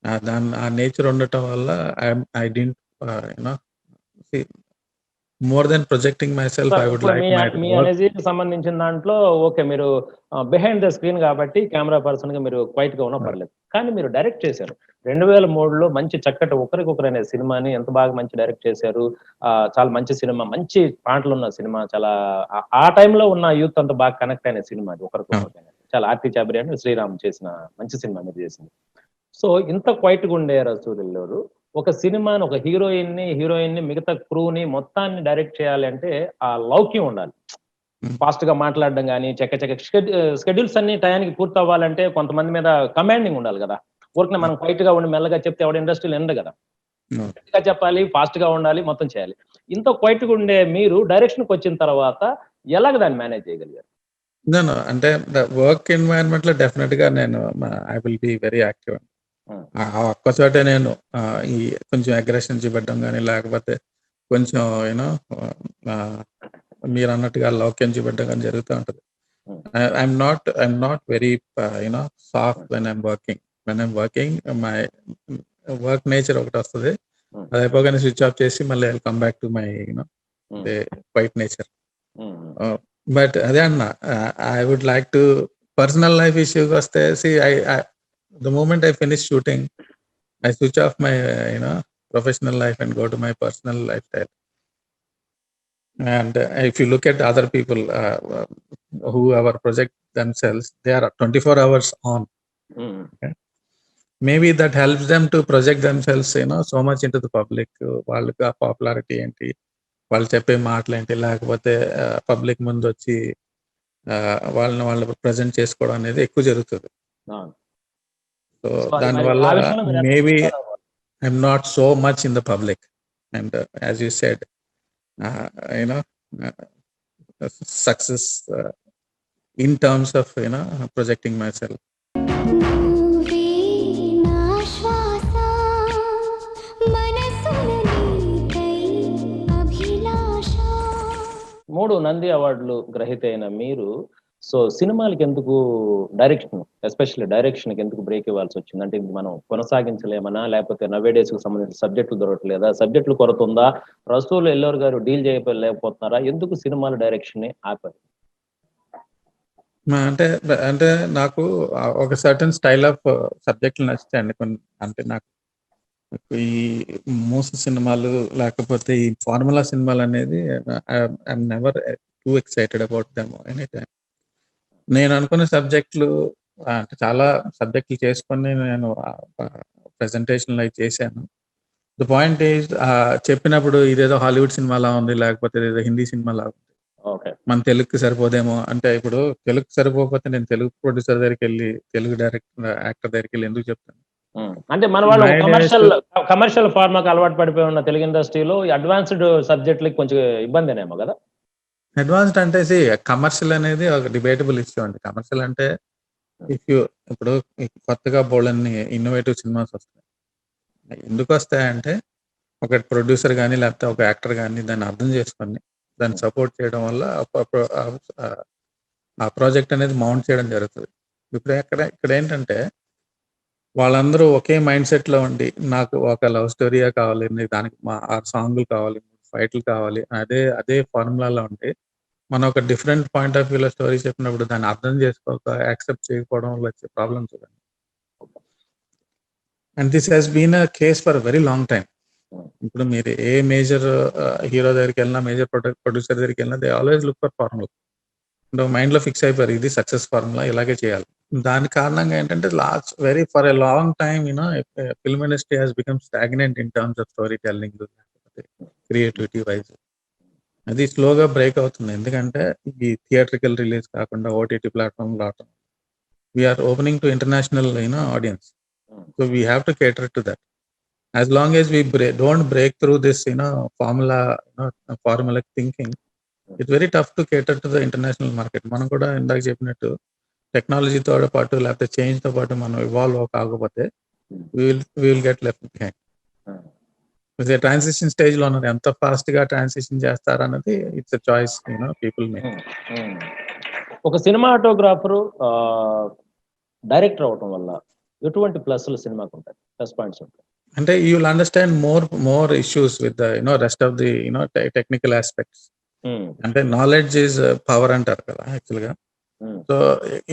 ఆ నేచర్ ఉండటం వల్ల I didn't more than projecting myself I would like me ఎనర్జీకి సంబంధించిన దాంట్లో ఓకే, మీరు బిహైండ్ ద స్క్రీన్ కాబట్టి కెమెరా పర్సన్ గా మీరు క్వైట్ గా ఉన్నా పర్లేదు, కానీ మీరు డైరెక్ట్ చేశారు 2003లో మంచి చక్కటి ఒకరికొకరు అనే సినిమాని ఎంత బాగా మంచి డైరెక్ట్ చేశారు. చాలా మంచి సినిమా, మంచి పాటలు ఉన్న సినిమా, చాలా ఆ టైంలో ఉన్న యూత్ అంతా బాగా కనెక్ట్ అయిన సినిమా అది ఒకరికొకరు. చాలా ఆర్తి చాబరి అని శ్రీరామ్ చేసిన మంచి సినిమా మీరు చేసింది. సో ఇంత క్వైట్ గా ఉండే రసూల్ ఒక సినిమాని, ఒక హీరోయిన్ ని మిగతా క్రూని మొత్తాన్ని డైరెక్ట్ చేయాలి అంటే ఆ లౌక్యం ఉండాలి. ఫాస్ట్ గా మాట్లాడడం కానీ, షెడ్యూల్స్ అన్ని టయానికి పూర్తి అవ్వాలంటే కొంతమంది మీద కమాండింగ్ ఉండాలి కదా. ఊరికనే మనం క్వైట్ గా ఉండి మెల్లగా చెప్తే ఎవడ ఇండస్ట్రీలో ఎండ కదా, గట్టిగా చెప్పాలి, ఫాస్ట్ గా ఉండాలి, మొత్తం చేయాలి. ఇంత క్వైట్ గా ఉండే మీరు డైరెక్షన్ కి వచ్చిన తర్వాత ఎలాగ దాన్ని మేనేజ్ చేయగలిగారు? అంటే వర్క్ ఎన్వైరన్మెంట్ లో డెఫినెట్ గా నేను I will be very active. ఒక్కచోటే నేను ఈ కొంచెం అగ్రెషన్ చూపెట్టడం కానీ, లేకపోతే కొంచెం మీరు అన్నట్టుగా లౌక్యం చూపెట్టడం కానీ జరుగుతూ ఉంటుంది. I'm not very soft when I'm working. My work nature ఒకటి వస్తుంది, అది అయిపోగానే స్విచ్ ఆఫ్ చేసి మళ్ళీ I come back to my quiet nature. But అదే అన్న, I would like to personal life ఇష్యూకి వస్తే the moment I finish shooting, I switch off my professional life and go to my personal lifestyle. And if you look at other people who ever project themselves, they are 24 hours on. Okay? Maybe that helps them to project themselves so much into the public. వాళ్ళకి ఆ popularity ఏంటి, వాళ్ళు చెప్పే మాటలు ఏంటి, లేకపోతే public ముందు వచ్చి వాళ్ళని వాళ్ళు ప్రజెంట్ చేసుకోవడం అనేది ఎక్కువ జరుగుతుంది. సో దానివల్ల maybe I'm not so much in the public. And as you said success in terms of projecting myself. మూడు నంది అవార్డులు గ్రహీత అయిన మీరు సో సినిమాలకి ఎందుకు డైరెక్షన్, ఎస్పెషల్లీ డైరెక్షన్ కి ఎందుకు బ్రేక్ ఇవ్వాల్సి వచ్చింది? అంటే ఇది మనం కొనసాగించలేమనా, లేకపోతే నవేడేస్ కు సంబంధించిన సబ్జెక్టులు దొరకలేదా, సబ్జెక్టులు కొరత ఉందా, రసూల్ ఎల్లోర్ గారు డీల్ చేయలేకపోతున్నారా, ఎందుకు సినిమాల డైరెక్షన్ ని ఆపారు? అంటే నాకు ఒక సర్టన్ స్టైల్ ఆఫ్ సబ్జెక్టులు నచ్చుతాయండి కొన్ని. అంటే నాకు ఈ మూస సినిమాలు లేకపోతే ఈ ఫార్ములా సినిమాలు అనేది I'm never too excited about them any time. నేను అనుకున్న సబ్జెక్టులు అంటే చాలా సబ్జెక్టులు చేసుకొని నేను ప్రెజెంటేషన్లు అవి చేశాను. ద పాయింట్ ఈజ్ చెప్పినప్పుడు ఇదేదో హాలీవుడ్ సినిమాలా ఉంది, లేకపోతే ఇదేదో హిందీ సినిమాలా ఉంది, మన తెలుగుకి సరిపోదేమో. అంటే ఇప్పుడు తెలుగుకి సరిపోకపోతే నేను తెలుగు ప్రొడ్యూసర్ దగ్గరికి వెళ్ళి, తెలుగు యాక్టర్ దగ్గరికి వెళ్ళి ఎందుకు చెప్తాను? అంటే మన వాళ్ళు కమర్షియల్ ఫార్మాకి అలవాటు పడిపోయి ఉన్న తెలుగు ఇండస్ట్రీలో అడ్వాన్స్డ్ సబ్జెక్టులకి కొంచెం ఇబ్బందినేమో కదా. అడ్వాన్స్డ్ అంటే కమర్షియల్ అనేది ఒక డిబేటబుల్ ఇష్యూ అండి. కమర్షియల్ అంటే ఇప్పుడు కొత్తగా బోల్డన్ని ఇన్నోవేటివ్ సినిమాస్ వస్తాయి. ఎందుకు వస్తాయంటే ఒక ప్రొడ్యూసర్ కానీ లేకపోతే ఒక యాక్టర్ కానీ దాన్ని అర్థం చేసుకొని దాన్ని సపోర్ట్ చేయడం వల్ల ఆ ప్రాజెక్ట్ అనేది మౌంట్ చేయడం జరుగుతుంది. ఇప్పుడు ఇక్కడ ఏంటంటే వాళ్ళందరూ ఒకే మైండ్ సెట్ లో ఉండి నాకు ఒక లవ్ స్టోరీయే కావాలి, దానికి 6 సాంగ్లు కావాలి, 3 ఫైట్లు కావాలి, అదే ఫార్ములాలో ఉండి మనం ఒక డిఫరెంట్ పాయింట్ ఆఫ్ వ్యూలో స్టోరీ చెప్పినప్పుడు దాన్ని అర్థం చేసుకోక యాక్సెప్ట్ చేయకపోవడం వల్ల వచ్చే ప్రాబ్లమ్ చూడండి. And this has been a case for very long time. ఇప్పుడు మీరు ఏ మేజర్ హీరో దగ్గరికి వెళ్ళినా, మేజర్ ప్రొడ్యూసర్ దగ్గరికి వెళ్ళినా, they always look for formula. Mind లో ఫిక్స్ అయిపోయారు ఇది సక్సెస్ ఫార్ములా, ఇలాగే చేయాలి. దాని కారణంగా ఏంటంటే for a long time film industry has become stagnant in terms of story telling, creativity wise. అది స్లోగా బ్రేక్ అవుతుంది. ఎందుకంటే ఈ థియేట్రికల్ రిలీజ్ కాకుండా ఓటీటీ ప్లాట్ఫామ్ రావటం, we're opening to international audience. So we have to cater to that. As long as we don't break through this formula thinking, it's very tough to cater to the international market. మనం కూడా ఇందాక చెప్పినట్టు టెక్నాలజీతో పాటు లేకపోతే change తో పాటు మనం ఇవాల్వ్ కాకపోతే we will get left behind. Transition stage లో ఉన్నది, ఎంత ఫాస్ట్ గా ట్రాన్సిషన్ చేస్తారన్నది it's a choice people make. ఒక సినిమాటోగ్రాఫరు డైరెక్టర్ అవటం వల్ల ఎటువంటి ప్లస్లు సినిమాకు ఉంటాయి, ప్లస్ పాయింట్స్ ఉంటాయి? అంటే you will understand more issues with the rest of the technical aspects. అంటే నాలెడ్జ్ ఈజ్ పవర్ అంటారు కదా యాక్చువల్ గా. సో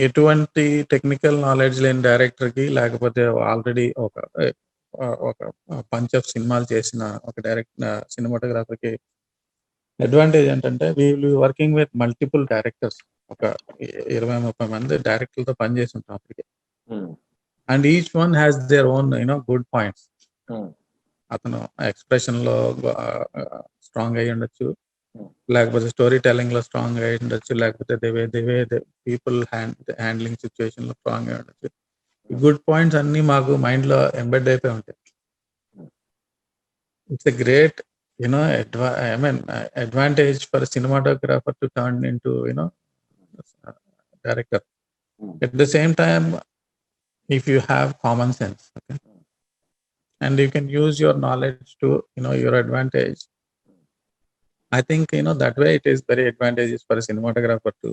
ఎటువంటి టెక్నికల్ నాలెడ్జ్ లేని డైరెక్టర్ కి, లేకపోతే ఆల్రెడీ ఒక పంచ్ ఆఫ్ సినిమాలు చేసిన ఒక సినిమాటోగ్రాఫర్ కి అడ్వాంటేజ్ ఏంటంటే we will be working with multiple directors. ఒక 20-30 మంది డైరెక్టర్లతో పనిచేసి ఉంటాం అప్పటికే. And each one has their own good points. అతను ఎక్స్ప్రెషన్ లో స్ట్రాంగ్ అయి ఉండొచ్చు, లేకపోతే స్టోరీ టెల్లింగ్ లో స్ట్రాంగ్ అయి ఉండొచ్చు, లేకపోతే పీపుల్ హ్యాండ్లింగ్ సిచ్యువేషన్ లో స్ట్రాంగ్ అయి ఉండొచ్చు. ఈ గుడ్ పాయింట్స్ అన్ని మాకు మైండ్ లో ఎంబెడ్ అయిపోయి ఉంటాయి. It's a great advantage for a cinematographer to turn into director. At the same time, if you have common sense, okay, and you can use your knowledge to your advantage, I think that way it is very advantageous for a cinematographer to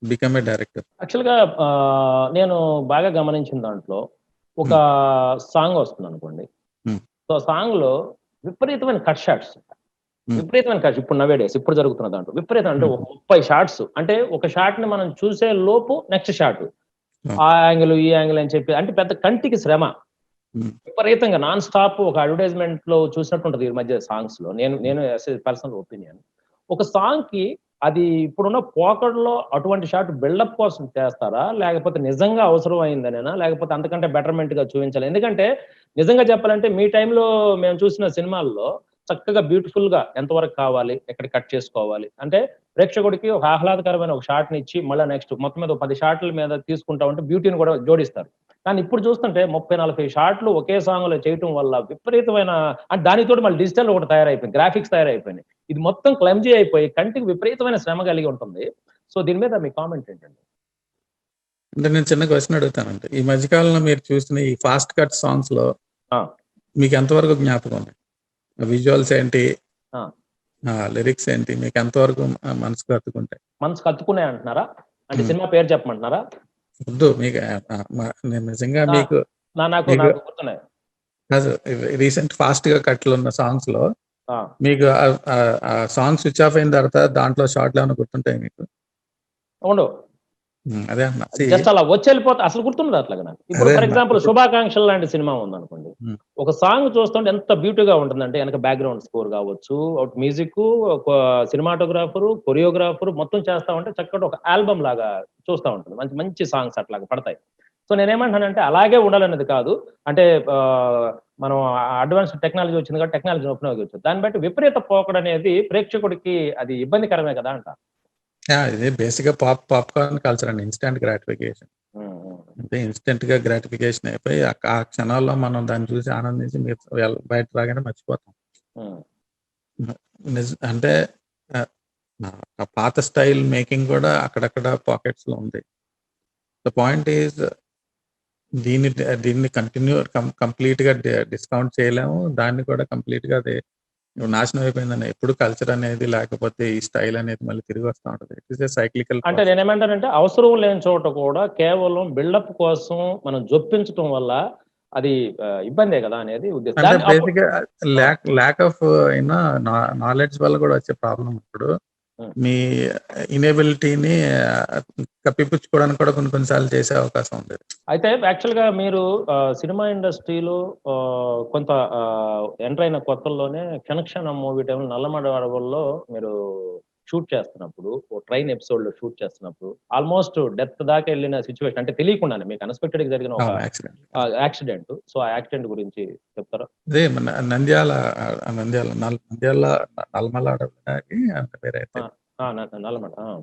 become a director. Actual గా నేను బాగా గమనించిన దాంట్లో ఒక song వస్తుంది అనుకోండి, so song లో విపరీతమైన కట్ షాట్స్. విపరీతమైన ఖర్చు ఇప్పుడు నవేడేస్ ఇప్పుడు జరుగుతున్న దాంట్లో విపరీతం అంటే 30 షాట్స్ అంటే ఒక షాట్ ని మనం చూసే లోపు నెక్స్ట్ షాట్ ఆ యాంగిల్ ఈ యాంగిల్ అని చెప్పి అంటే పెద్ద కంటికి శ్రమ విపరీతంగా నాన్ స్టాప్ ఒక అడ్వర్టైజ్మెంట్ లో చూసినట్టు ఉంటుంది ఈ మధ్య సాంగ్స్ లో నేను పర్సనల్ ఒపీనియన్ ఒక సాంగ్ కి అది ఇప్పుడున్న పోకడలో అటువంటి షాట్ బిల్డప్ కోసం చేస్తారా లేకపోతే నిజంగా అవసరం అయిందనేనా లేకపోతే అంతకంటే బెటర్మెంట్ గా చూపించాలి ఎందుకంటే నిజంగా చెప్పాలంటే మీ టైంలో మేము చూసిన సినిమాల్లో చక్కగా బ్యూటిఫుల్ గా ఎంతవరకు కావాలి ఎక్కడ కట్ చేసుకోవాలి అంటే ప్రేక్షకుడికి ఒక ఆహ్లాదకరమైన ఒక షాట్ ని ఇచ్చి మళ్ళీ నెక్స్ట్ మొత్తం మీద 10 షాట్ల మీద తీసుకుంటా ఉంటే బ్యూటీని కూడా జోడిస్తారు కానీ ఇప్పుడు చూస్తుంటే 30-40 షాట్లు ఒకే సాంగ్ లో చేయటం వల్ల విపరీతమైన అంటే దానితో మళ్ళీ డిజిటల్ ఒకటి తయారైపోయింది గ్రాఫిక్స్ తయారైపోయినాయి ఇది మొత్తం క్లమ్జీ అయిపోయి కంటికి విపరీతమైన శ్రమ కలిగి ఉంటుంది సో దీని మీద మీ కామెంట్ ఏంటండి అంటే నేను చిన్న క్వశ్చన్ అడుగుతానండి ఈ మధ్యకాలంలో మీరు చూసిన ఈ ఫాస్ట్ కట్ సాంగ్స్ లో మీకు ఎంతవరకు జ్ఞాపకం ఉంది విజువల్స్ ఏంటి లిరిక్స్ ఏంటి మీకు ఎంతవరకు మనసుకు హత్తుకుంటాయి మనసుకు హత్తుకునే అంటున్నారా అంటే సినిమా పేరు చెప్పమంటున్నారా వద్దు మీకు నేను నిజంగా మీకు నాకు గుర్తున్నాయి కాదు రీసెంట్ ఫాస్ట్ గా కట్లు ఉన్న సాంగ్స్ లో మీకు సాంగ్ స్విచ్ ఆఫ్ అయిన తర్వాత దాంట్లో షార్ట్లు ఏమైనా గుర్తుంటాయి మీకు ఉండవు అదే అన్న జస్ట్ అలా వచ్చి వెళ్ళిపోతే అసలు గుర్తుండదు అట్లాగా నాకు ఇప్పుడు ఫర్ ఎగ్జాంపుల్ శుభాకాంక్షలు లాంటి సినిమా ఉందనుకోండి ఒక సాంగ్ చూస్తుంటే ఎంత బ్యూటీగా ఉంటుందంటే వెనక బ్యాక్గ్రౌండ్ స్కోర్ కావచ్చు మ్యూజిక్ సినిమాటోగ్రాఫర్ కొరియోగ్రాఫర్ మొత్తం చేస్తా ఉంటే చక్కటి ఒక ఆల్బమ్ లాగా చూస్తూ ఉంటుంది మంచి మంచి సాంగ్స్ అట్లాగా పడతాయి సో నేనేమంటానంటే అలాగే ఉండాలనేది కాదు అంటే మనం అడ్వాన్స్ టెక్నాలజీ వచ్చింది కాబట్టి టెక్నాలజీని ఉపయోగించవచ్చు దాన్ని బట్టి విపరీత పోకడ అనేది ప్రేక్షకుడికి అది ఇబ్బందికరమే కదా అంట ఇది బేసిక్ గా పాప్కార్న్ కల్చర్ అండి ఇన్స్టెంట్ గ్రాటిఫికేషన్ అంటే ఇన్స్టెంట్ గా గ్రాటిఫికేషన్ అయిపోయి ఆ క్షణాల్లో మనం దాన్ని చూసి ఆనందించి మీరు బయట రాగానే మర్చిపోతాం అంటే పాత స్టైల్ మేకింగ్ కూడా అక్కడక్కడ పాకెట్స్ లో ఉంది ద పాయింట్ ఈజ్ దీన్ని కంప్లీట్ గా డిస్కౌంట్ చేయలేము దాన్ని కూడా కంప్లీట్ గా అది నాశనం అయిపోయిందని ఎప్పుడు కల్చర్ అనేది లేకపోతే ఈ స్టైల్ అనేది మళ్ళీ తిరిగి వస్తూ ఉంటది ఇట్ ఇస్ సైక్లికల్ అంటే నేనేమంటానంటే అవసరం లేని చోట కూడా కేవలం బిల్డప్ కోసం మనం జొప్పించడం వల్ల అది ఇబ్బందే కదా అనేది ఉద్దేశం అంటే బేసిక్ ల్యాక్ ఆఫ్ నాలెడ్జ్ వల్ల కూడా వచ్చే ప్రాబ్లం ఇప్పుడు మీ ఇనేబిలిటీని కప్పిపుచ్చుకోవడానికి కూడా కొన్నిసార్లు చేసే అవకాశం ఉంది అయితే యాక్చువల్ గా మీరు సినిమా ఇండస్ట్రీలో కొంత ఎంటర్ అయిన కొత్తల్లోనే క్షణక్షణం మూవీ టైం నల్లమడ అడవుల్లో మీరు షూట్ చేస్తున్నప్పుడు ట్రైన్ ఎపిసోడ్ లో షూట్ చేస్తున్నప్పుడు ఆల్మోస్ట్ డెత్ దాకా వెళ్ళిన సిచ్యువేషన్ అంటే తెలియకుండానే మీకు అన్ఎక్స్పెక్టెడ్ గా జరిగిన ఒక యాక్సిడెంట్ సో ఆ యాక్సిడెంట్ గురించి చెప్తారా అదే నంద్యాల నల్మల అడవి అంత పేరైతే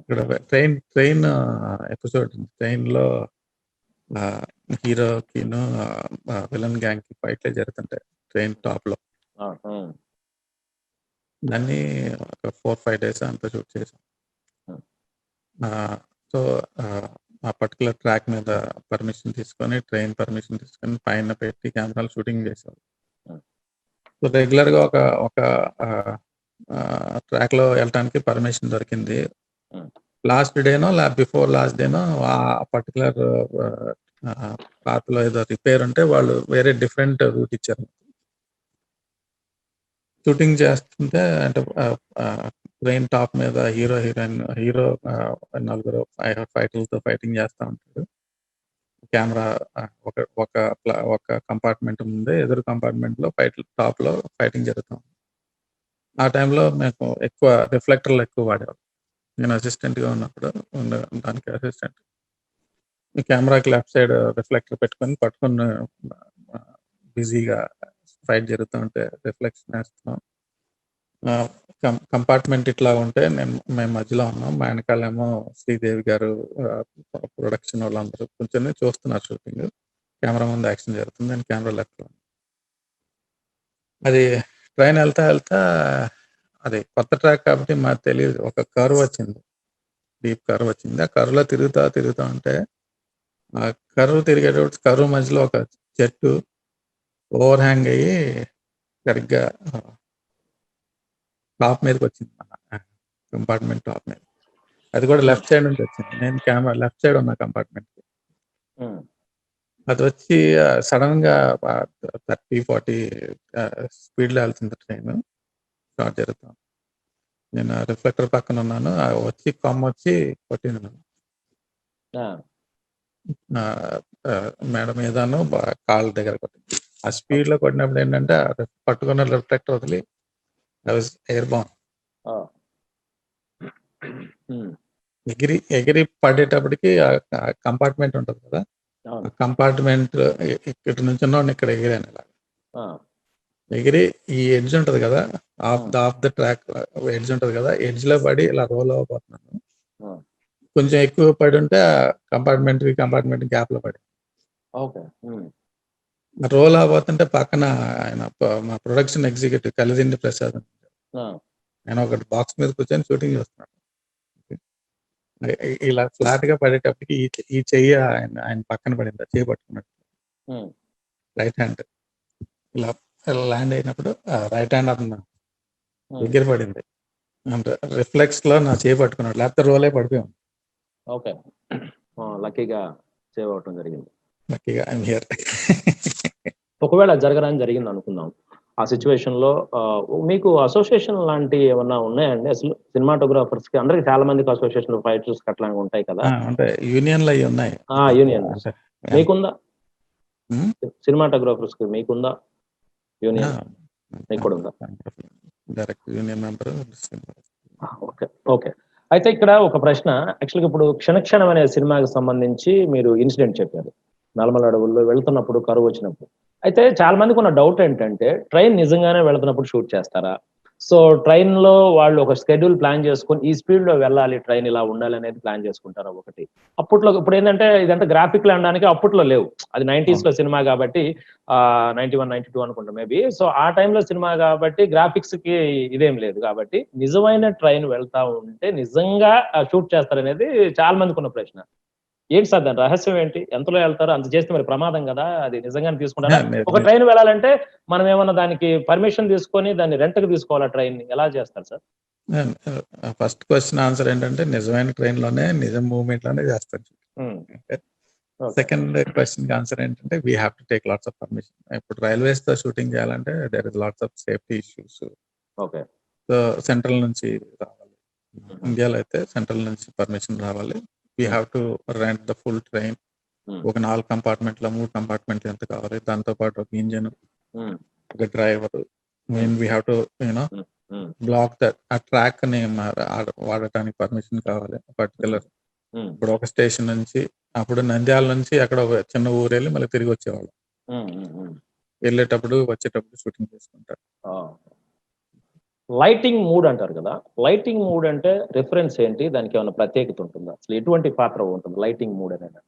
ఇక్కడ ట్రైన్ ఎపిసోడ్ ట్రైన్ లో హీరోకిను విలన్ గ్యాంగ్ కి ఫైట్లే జరుగుతుంటాయి ట్రైన్ టాప్ లో దాన్ని ఒక 4-5 days అంతా షూట్ చేసాం సో ఆ పర్టికులర్ ట్రాక్ మీద పర్మిషన్ తీసుకొని ట్రైన్ పర్మిషన్ తీసుకొని పైన పెట్టి కెమెరాలు షూటింగ్ చేసాం సో రెగ్యులర్ గా ఒక ట్రాక్ లో వెళ్ళటానికి పర్మిషన్ దొరికింది లాస్ట్ డేనో బిఫోర్ లాస్ట్ డేనో ఆ పర్టికులర్ పాత్ లో ఏదో రిపేర్ ఉంటే వాళ్ళు వేరే డిఫరెంట్ రూట్ ఇచ్చారు షూటింగ్ చేస్తుంటే అంటే ట్రైన్ టాప్ మీద హీరో నలుగురు ఫైటర్లతో ఫైటింగ్ చేస్తూ ఉంటాడు కెమెరా ఒక కంపార్ట్మెంట్ ముందే ఎదురు కంపార్ట్మెంట్ లో టాప్ లో ఫైటింగ్ జరుగుతాం ఆ టైంలో మేము ఎక్కువ రిఫ్లెక్టర్లు ఎక్కువ వాడేవాళ్ళం నేను అసిస్టెంట్ గా ఉన్నప్పుడు దానికి అసిస్టెంట్ కెమెరాకి లెఫ్ట్ సైడ్ రిఫ్లెక్టర్ పట్టుకొని బిజీగా ఫైట్ జరుగుతూ ఉంటే రిఫ్లెక్షన్ వేస్తున్నాం కంపార్ట్మెంట్ ఇట్లా ఉంటే మేము మధ్యలో ఉన్నాం మా వెనకాలేమో శ్రీదేవి గారు ప్రొడక్షన్ వాళ్ళందరూ కొంచెం చూస్తున్నారు షూటింగ్ కెమెరా ముందు యాక్షన్ జరుగుతుంది అండ్ కెమెరా లెఫ్ట్ లో అది ట్రైన్ వెళ్తా అది కొత్త ట్రాక్ కాబట్టి మాకు తెలియదు ఒక కర్వ్ వచ్చింది డీప్ కర్వ్ వచ్చింది ఆ కర్వ్ లో తిరుగుతా ఉంటే ఆ కర్వ్ తిరిగేటప్పుడు కర్వ్ మధ్యలో ఒక చెట్టు ఓవర్ హ్యాంగ్ అయ్యి సరిగ్గా టాప్ మీదకి వచ్చింది మన కంపార్ట్మెంట్ టాప్ మీద అది కూడా లెఫ్ట్ సైడ్ నుంచి వచ్చింది నేను కెమెరా లెఫ్ట్ సైడ్ ఉన్న కంపార్ట్మెంట్ అది వచ్చి సడన్ గా 30-40 స్పీడ్ లో వెళ్తుంది ట్రైన్ షార్ట్ జరుగుతాం నేను రిఫ్లెక్టర్ పక్కన ఉన్నాను. వచ్చి కొమ్మ వచ్చి కొట్టింది నన్ను. ఆ, మెడ మీదను కాళ్ళ దగ్గర కొట్టింది. ఆ స్పీడ్ లో కొట్టినప్పుడు ఏంటంటే పట్టుకున్న రిఫ్లెక్టర్ వదిలి ఎయిర్ బాండ్ ఆ. ఉమ్, ఎగిరి పడేటప్పటికి కంపార్ట్మెంట్ ఉంటుంది కదా, అవును. కంపార్ట్మెంట్ ఇక్కడ నుంచి ఇక్కడ ఎగిరాను ఇలా. ఆ, ఎగిరి ఈ ఎడ్జ్ ఉంటది కదా, ఆఫ్ ద ట్రాక్ ఎడ్జ్ ఉంటది కదా, ఎడ్జ్ లో పడి ఇలా రోల్ అవ్వబోతున్నాను. ఆ. కొంచెం ఎక్కువ పడి ఉంటే కంపార్ట్మెంట్ గ్యాప్ లో పడి ఓకే. ఉమ్, రోల్ అవ్వబోతుంటే పక్కన ఆయన మా ప్రొడక్షన్ ఎగ్జిక్యూటివ్ కలిదిండి ప్రసాద్ ఆ, ఆయన ఒకటి బాక్స్ మీద కూర్చొని షూటింగ్ చేస్తున్నాడు. ఇలా ఫ్లాట్ గా పడేటప్పటికి ఈ చెయ్యి ఆయన పక్కన పడింది, ఆ చెయ్యి పట్టుకున్నట్టు ఉమ్, రైట్ హ్యాండ్ ఇలా ల్యాండ్ అయినప్పుడు రైట్ హ్యాండ్ అతను ఉమ్. దగ్గర పడింది. అంటే రిఫ్లెక్స్ లో నా చేయి పట్టుకున్నాడు, లేకపోతే రోలే పడిపోయాం. ఓకే. లక్కీగా సేవ్ అవటం జరిగింది. లక్కీగా ఐఎమ్ హియర్. ఒకవేళ జరగరాని జరిగింది అనుకుందాం. ఆ సిచ్యువేషన్ లో మీకు అసోసియేషన్ లాంటి ఏమన్నా ఉన్నాయండి అసలు? సినిమాటోగ్రాఫర్స్ కి అందరికి చాలా మందికి అసోసియేషన్ ఫైటర్స్ అట్లా ఉంటాయి కదా. అంటే యూనియన్లు అవి ఉన్నాయి. యూనియన్ అంటే మీకుందా? ఉమ్, సినిమాటోగ్రాఫర్స్ కి మీకుందా యూనియన్? మీకు కూడా ఉందా? Direct union member. Okay. Okay. అయితే ఇక్కడ ఒక ప్రశ్న. యాక్చువల్‌గా ఇప్పుడు 'క్షణక్షణం' అనే సినిమాకి సంబంధించి మీరు ఇన్సిడెంట్ చెప్పారు. నల్లమల అడవుల్లో వెళ్తున్నప్పుడు కరువొచ్చినప్పుడు. అయితే చాలా మందికున్న డౌట్ ఏంటంటే ట్రైన్ నిజంగానే వెళ్తున్నప్పుడు షూట్ చేస్తారా? సో, ట్రైన్‌లో వాళ్ళు ఒక షెడ్యూల్ ప్లాన్ చేసుకొని ఈ స్పీడ్‌లో వెళ్ళాలి ట్రైన్ ఇలా ఉండాలనేది ప్లాన్ చేసుకుంటారా ఒకటి. అప్పట్లో ఇప్పుడేందంటే ఇదంతా గ్రాఫిక్‌లు అనడానికి అప్పట్లో లేవు. అది 90స్‌లో సినిమా గాబట్టి 91, 92 అనుకుంటా మేబీ. సో, ఆ టైంలో సినిమా గాబట్టి గ్రాఫిక్స్‌కి ఇదేం లేదు గాబట్టి నిజమైన ట్రైన్ వెళ్తా ఉంటే నిజంగా షూట్ చేస్తారనేది చాలా మందికున్న ప్రశ్న. ఏంటి సార్ దాని రహస్యం ఏంటి? ఎంతలో ఎళ్తారు? అంత చేస్తే మరి ప్రమాదం గదా! అది నిజంగానే తీసుకుంటారా? ఒక ట్రైన్ వెళ్ళాలంటే మనం ఏమన్నా దానికి పర్మిషన్ తీసుకొని దాన్ని రెంట్‌కి తీసుకోవాలా ట్రైన్‌ని? ఎలా చేస్తారు సార్? ఫస్ట్ క్వశ్చన్ ఆన్సర్ ఏంటంటే నిజమైన ట్రైన్ లోనే నిజం మూవ్మెంట్ లోనే చేస్తాను. Hmm. Okay. Second question answer ఏంటంటే we have to take lots of permission. ఇప్పుడు రైల్వేస్ తో షూటింగ్ చేయాలంటే there is lots of safety issues. Okay. So central నుంచి రావాలి. హుహు. ఇండియాలో అయితే సెంట్రల్ నుంచి పర్మిషన్ రావాలి. వీ హ్మ్. Have to rent the full train. హ్మ్. ఒక 4 కంపార్ట్మెంట్‌లో 3 కంపార్ట్మెంట్లు ఎంత కావాలి. దాంతో పాటు ఒక ఇంజిన్, హ్మ్. ఒక డ్రైవర్. హ్మ్. వీ హ్యావ్ టు హ్మ్. హ్మ్. బ్లాక్ దట్ ఆ ట్రాక్‌ని వాడటానికి పర్మిషన్ కావాలి. హ్మ్. పర్టిక్యులర్ హ్మ్. ఇప్పుడు ఒక స్టేషన్ నుంచి అప్పుడు నంద్యాల నుంచి ఎక్కడో ఒక చిన్న ఊరెళ్ళి మళ్ళీ తిరిగి వచ్చేవాళ్ళం. హ్మ్. హ్మ్. హ్మ్. వెళ్ళేటప్పుడు, వచ్చేటప్పుడు షూటింగ్ చేసుకుంటారు. ఆ! లైటింగ్ మూడ్ అంటారు కదా! లైటింగ్ మూడ్ అంటే రిఫరెన్స్ ఏంటి? దానికేమన్నా ప్రత్యేకత ఉంటుందా? అసలు ఎటువంటి పాత్ర ఉంటుంది లైటింగ్ మూడ్ అనేది?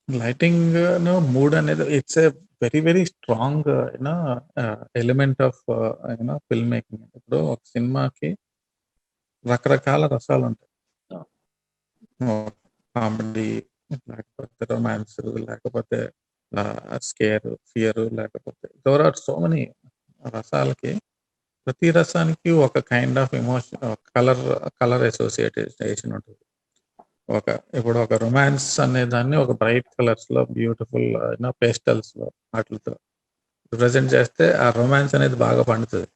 లైటింగ్‌ను మూడ్ అనేది it's a very strong element of film making. ఇప్పుడు ఒక సినిమాకి రకరకాల రసాలుంటాయి. ఆ! కామెడీ, లేకపోతే రొమాన్స్, లేకపోతే స్కేర్, ఫియర్, లేకపోతే దేర్ ఆర్ సో మెనీ రసాలకి ప్రతి రసానికి ఒక kind of emotion, colour association ఉంటుంది. ఇప్పుడు ఒక రొమాన్స్ అనే దాన్ని ఒక బ్రైట్ కలర్స్ లో బ్యూటిఫుల్ పేస్టల్స్ లో వాటితో రిప్రజెంట్ చేస్తే ఆ రొమాన్స్ అనేది బాగా పండుతుంది.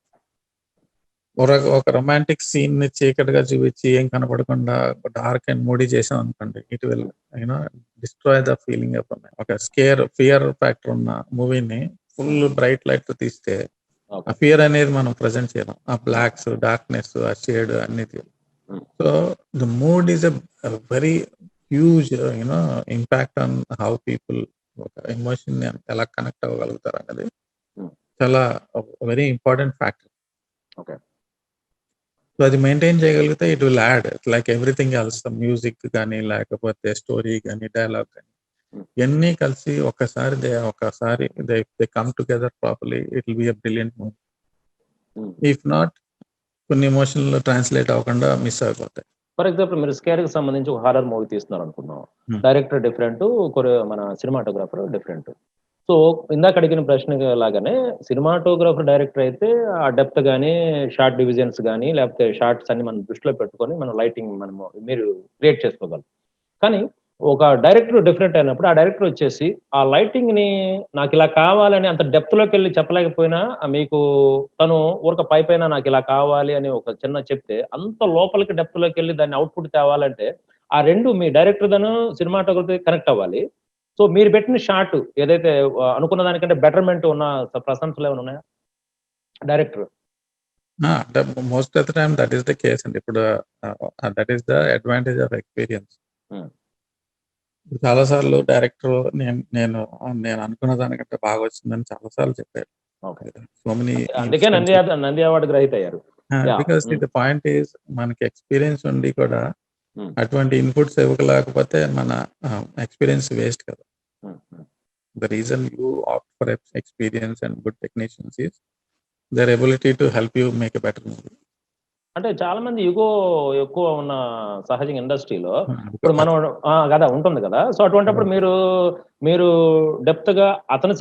ఒక రొమాంటిక్ సీన్ ని చీకటిగా చూపించి ఏం కనపడకుండా డార్క్ అండ్ మూడీ చేసాం అనుకోండి, it will destroy the feeling of ఒక ఫియర్ ఫ్యాక్టర్ ఉన్న మూవీని ఫుల్ బ్రైట్ లైట్ తో తీస్తే ఆ ఓకే. ఫియర్ అనేది మనం ప్రజెంట్ చేయలేం. ఆ బ్లాక్స్, డార్క్నెస్, ఆ షేడ్ అన్ని. హ్మ్. So the mood is a very huge impact on how people ఒక ఎమోషన్ ఎలా కనెక్ట్ అవ్వగలుగుతారు అనేది హ్మ్. చాలా very important factor. Okay. So అది మెయింటైన్ చేయగలిగితే it will add like everything else, music కానీ, లేకపోతే స్టోరీ కానీ, డైలాగ్ కానీ, హ్మ్. ఇవన్నీ కలిసి ఒకసారి they come together properly, it will be a brilliant movie. Hmm. If not కొన్ని ఎమోషన్లు ట్రాన్స్లేట్ అవ్వకుండా మిస్ అయిపోతాయి. ఫర్ ఎగ్జాంపుల్ మీరు 'స్కేర్‌కి' సంబంధించి ఒక హారర్ మూవీ తీస్తున్నారనుకుందాం. Hmm. డైరెక్టర్ డిఫరెంటు, మన సినిమాటోగ్రాఫర్ డిఫరెంటు. సో, ఇందాక అడిగిన ప్రశ్న లాగానే సినిమాటోగ్రాఫర్, డైరెక్టర్ అయితే ఆ డెప్త్ గాని, షాట్ డివిజన్స్ గాని, లేకపోతే షాట్స్ అన్ని మనం దృష్టిలో పెట్టుకొని మనం లైటింగ్ మీరు క్రియేట్ చేసుకోగలం. కానీ ఒక డైరెక్టర్ డిఫరెంట్ అయినప్పుడు, ఆ డైరెక్టర్ వచ్చేసి ఆ లైటింగ్‌ని నాకిలా కావాలని అంత డెప్త్‌లోకెళ్ళి చెప్పలేకపోయినా మీకు తను ఊరక పైపైన నాకిలా కావాలి అని ఒక చిన్న చెప్తే, అంత లోపలికి డెప్త్‌లోకెళ్ళి దాన్ని అవుట్‌పుట్ తేవాలంటే, ఆ 2 మీ డైరెక్టర్‌దను, సినిమాటోగ్రఫీ కనెక్ట్ అవ్వాలి. సో, మీరు పెట్టిన షాట్ ఏదైతే అనుకున్న దానికంటే బెటర్‌మెంట్ ఉన్న ప్రశంసలేమైనా ఉన్నాయా? డైరెక్టర్. అంటే most of the time that is the case అండి. ఇప్పుడు that is the advantage of experience. హ్మ్. చాలా సార్లు డైరెక్టర్ నేను నేను అనుకున్న దానికంటే బాగా వచ్చిందని చాలా సార్లు చెప్పారు. ఓకే. సో మెనీ అందుకే ఇన్స్టెన్సెస్. నంది అవార్డ్ గ్రహీత అయ్యారు. యాహ్! బికాస్ హ్మ్. ద పాయింట్ ఈస్ మనకి ఎక్స్‌పీరియన్స్ ఉండి కూడా హ్మ్. అటువంటి ఇన్‌పుట్స్ ఇవ్వలేకపోతే మన ఎక్స్‌పీరియన్స్ వేస్ట్ కదా! హ్మ్. హ్మ్. The reason you opt for experience and good technicians is their ability to help you make a better movie. అంటే చాలా మంది ఇగో ఎక్కువ ఉన్న సహజంగా ఇండస్ట్రీలో ఇప్పుడు అది మనం గదా! ఉంటుంది గదా! సో, అటువంటప్పుడు మీరు డెప్త్‌గా అతని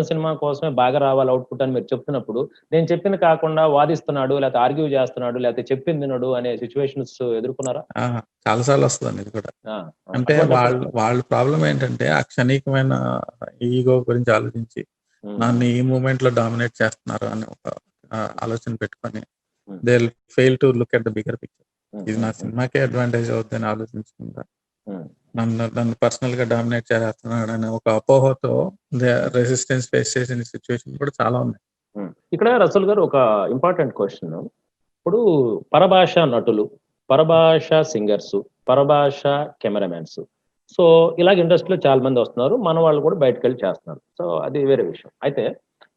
సినిమా కోసమే బాగా రావాలి అవుట్‌పుట్ అని మీరు చెప్తున్నప్పుడు, నేను చెప్పింది కాకుండా వాదిస్తున్నాడు, లేతే ఆర్గ్యూ చేస్తున్నాడు, లేతే చెప్పింది వినడు అనే సిట్యుయేషన్స్ ఎదుర్కొన్నారా? ఆ! చాలా సార్లు వస్తదండి ఇది కూడా. ఆ! అంటే అటువంటప్పుడు వాళ్ళ ప్రాబ్లమ్ ఏంటంటే ఆ క్షణికమైన ఈగో గురించి ఆలోచించి హ్మ్. నన్ను హ్మ్. ఈ మూవ్‌మెంట్‌లో డామినేట్ చేస్తున్నారు అని ఒక ఆలోచన పెట్టుకొని హ్మ్. They will fail to look at the bigger picture. హ్మ్. ఇది నా హ్మ్. హ్మ్. సినిమాకే అడ్వాంటేజ్ అవుద్దని ఆలోచించకుండా హ్మ్. నన్ను పర్సనల్‌గా డామినేట్ చేసేస్తున్నాడనే ఒక అపోహతో రెసిస్టెన్స్ ఫేస్ చేసిన సిట్యుయేషన్ కూడా చాలా ఉన్నాయి. హ్మ్. ఇక్కడ రసూల్ గారు ఒక ఇంపార్టెంట్ క్వెషన్. ఇప్పుడు పరభాష నటులు, పరభాష సింగర్సు, పరభాష కెమెరామాన్స్. సో, ఇలాగ ఇండస్ట్రీలో చాలా మందొస్తున్నారు. మన వాళ్ళు కూడా బయటికెళ్ళి చేస్తున్నారు. సో, అది వేరే విషయం. అయితే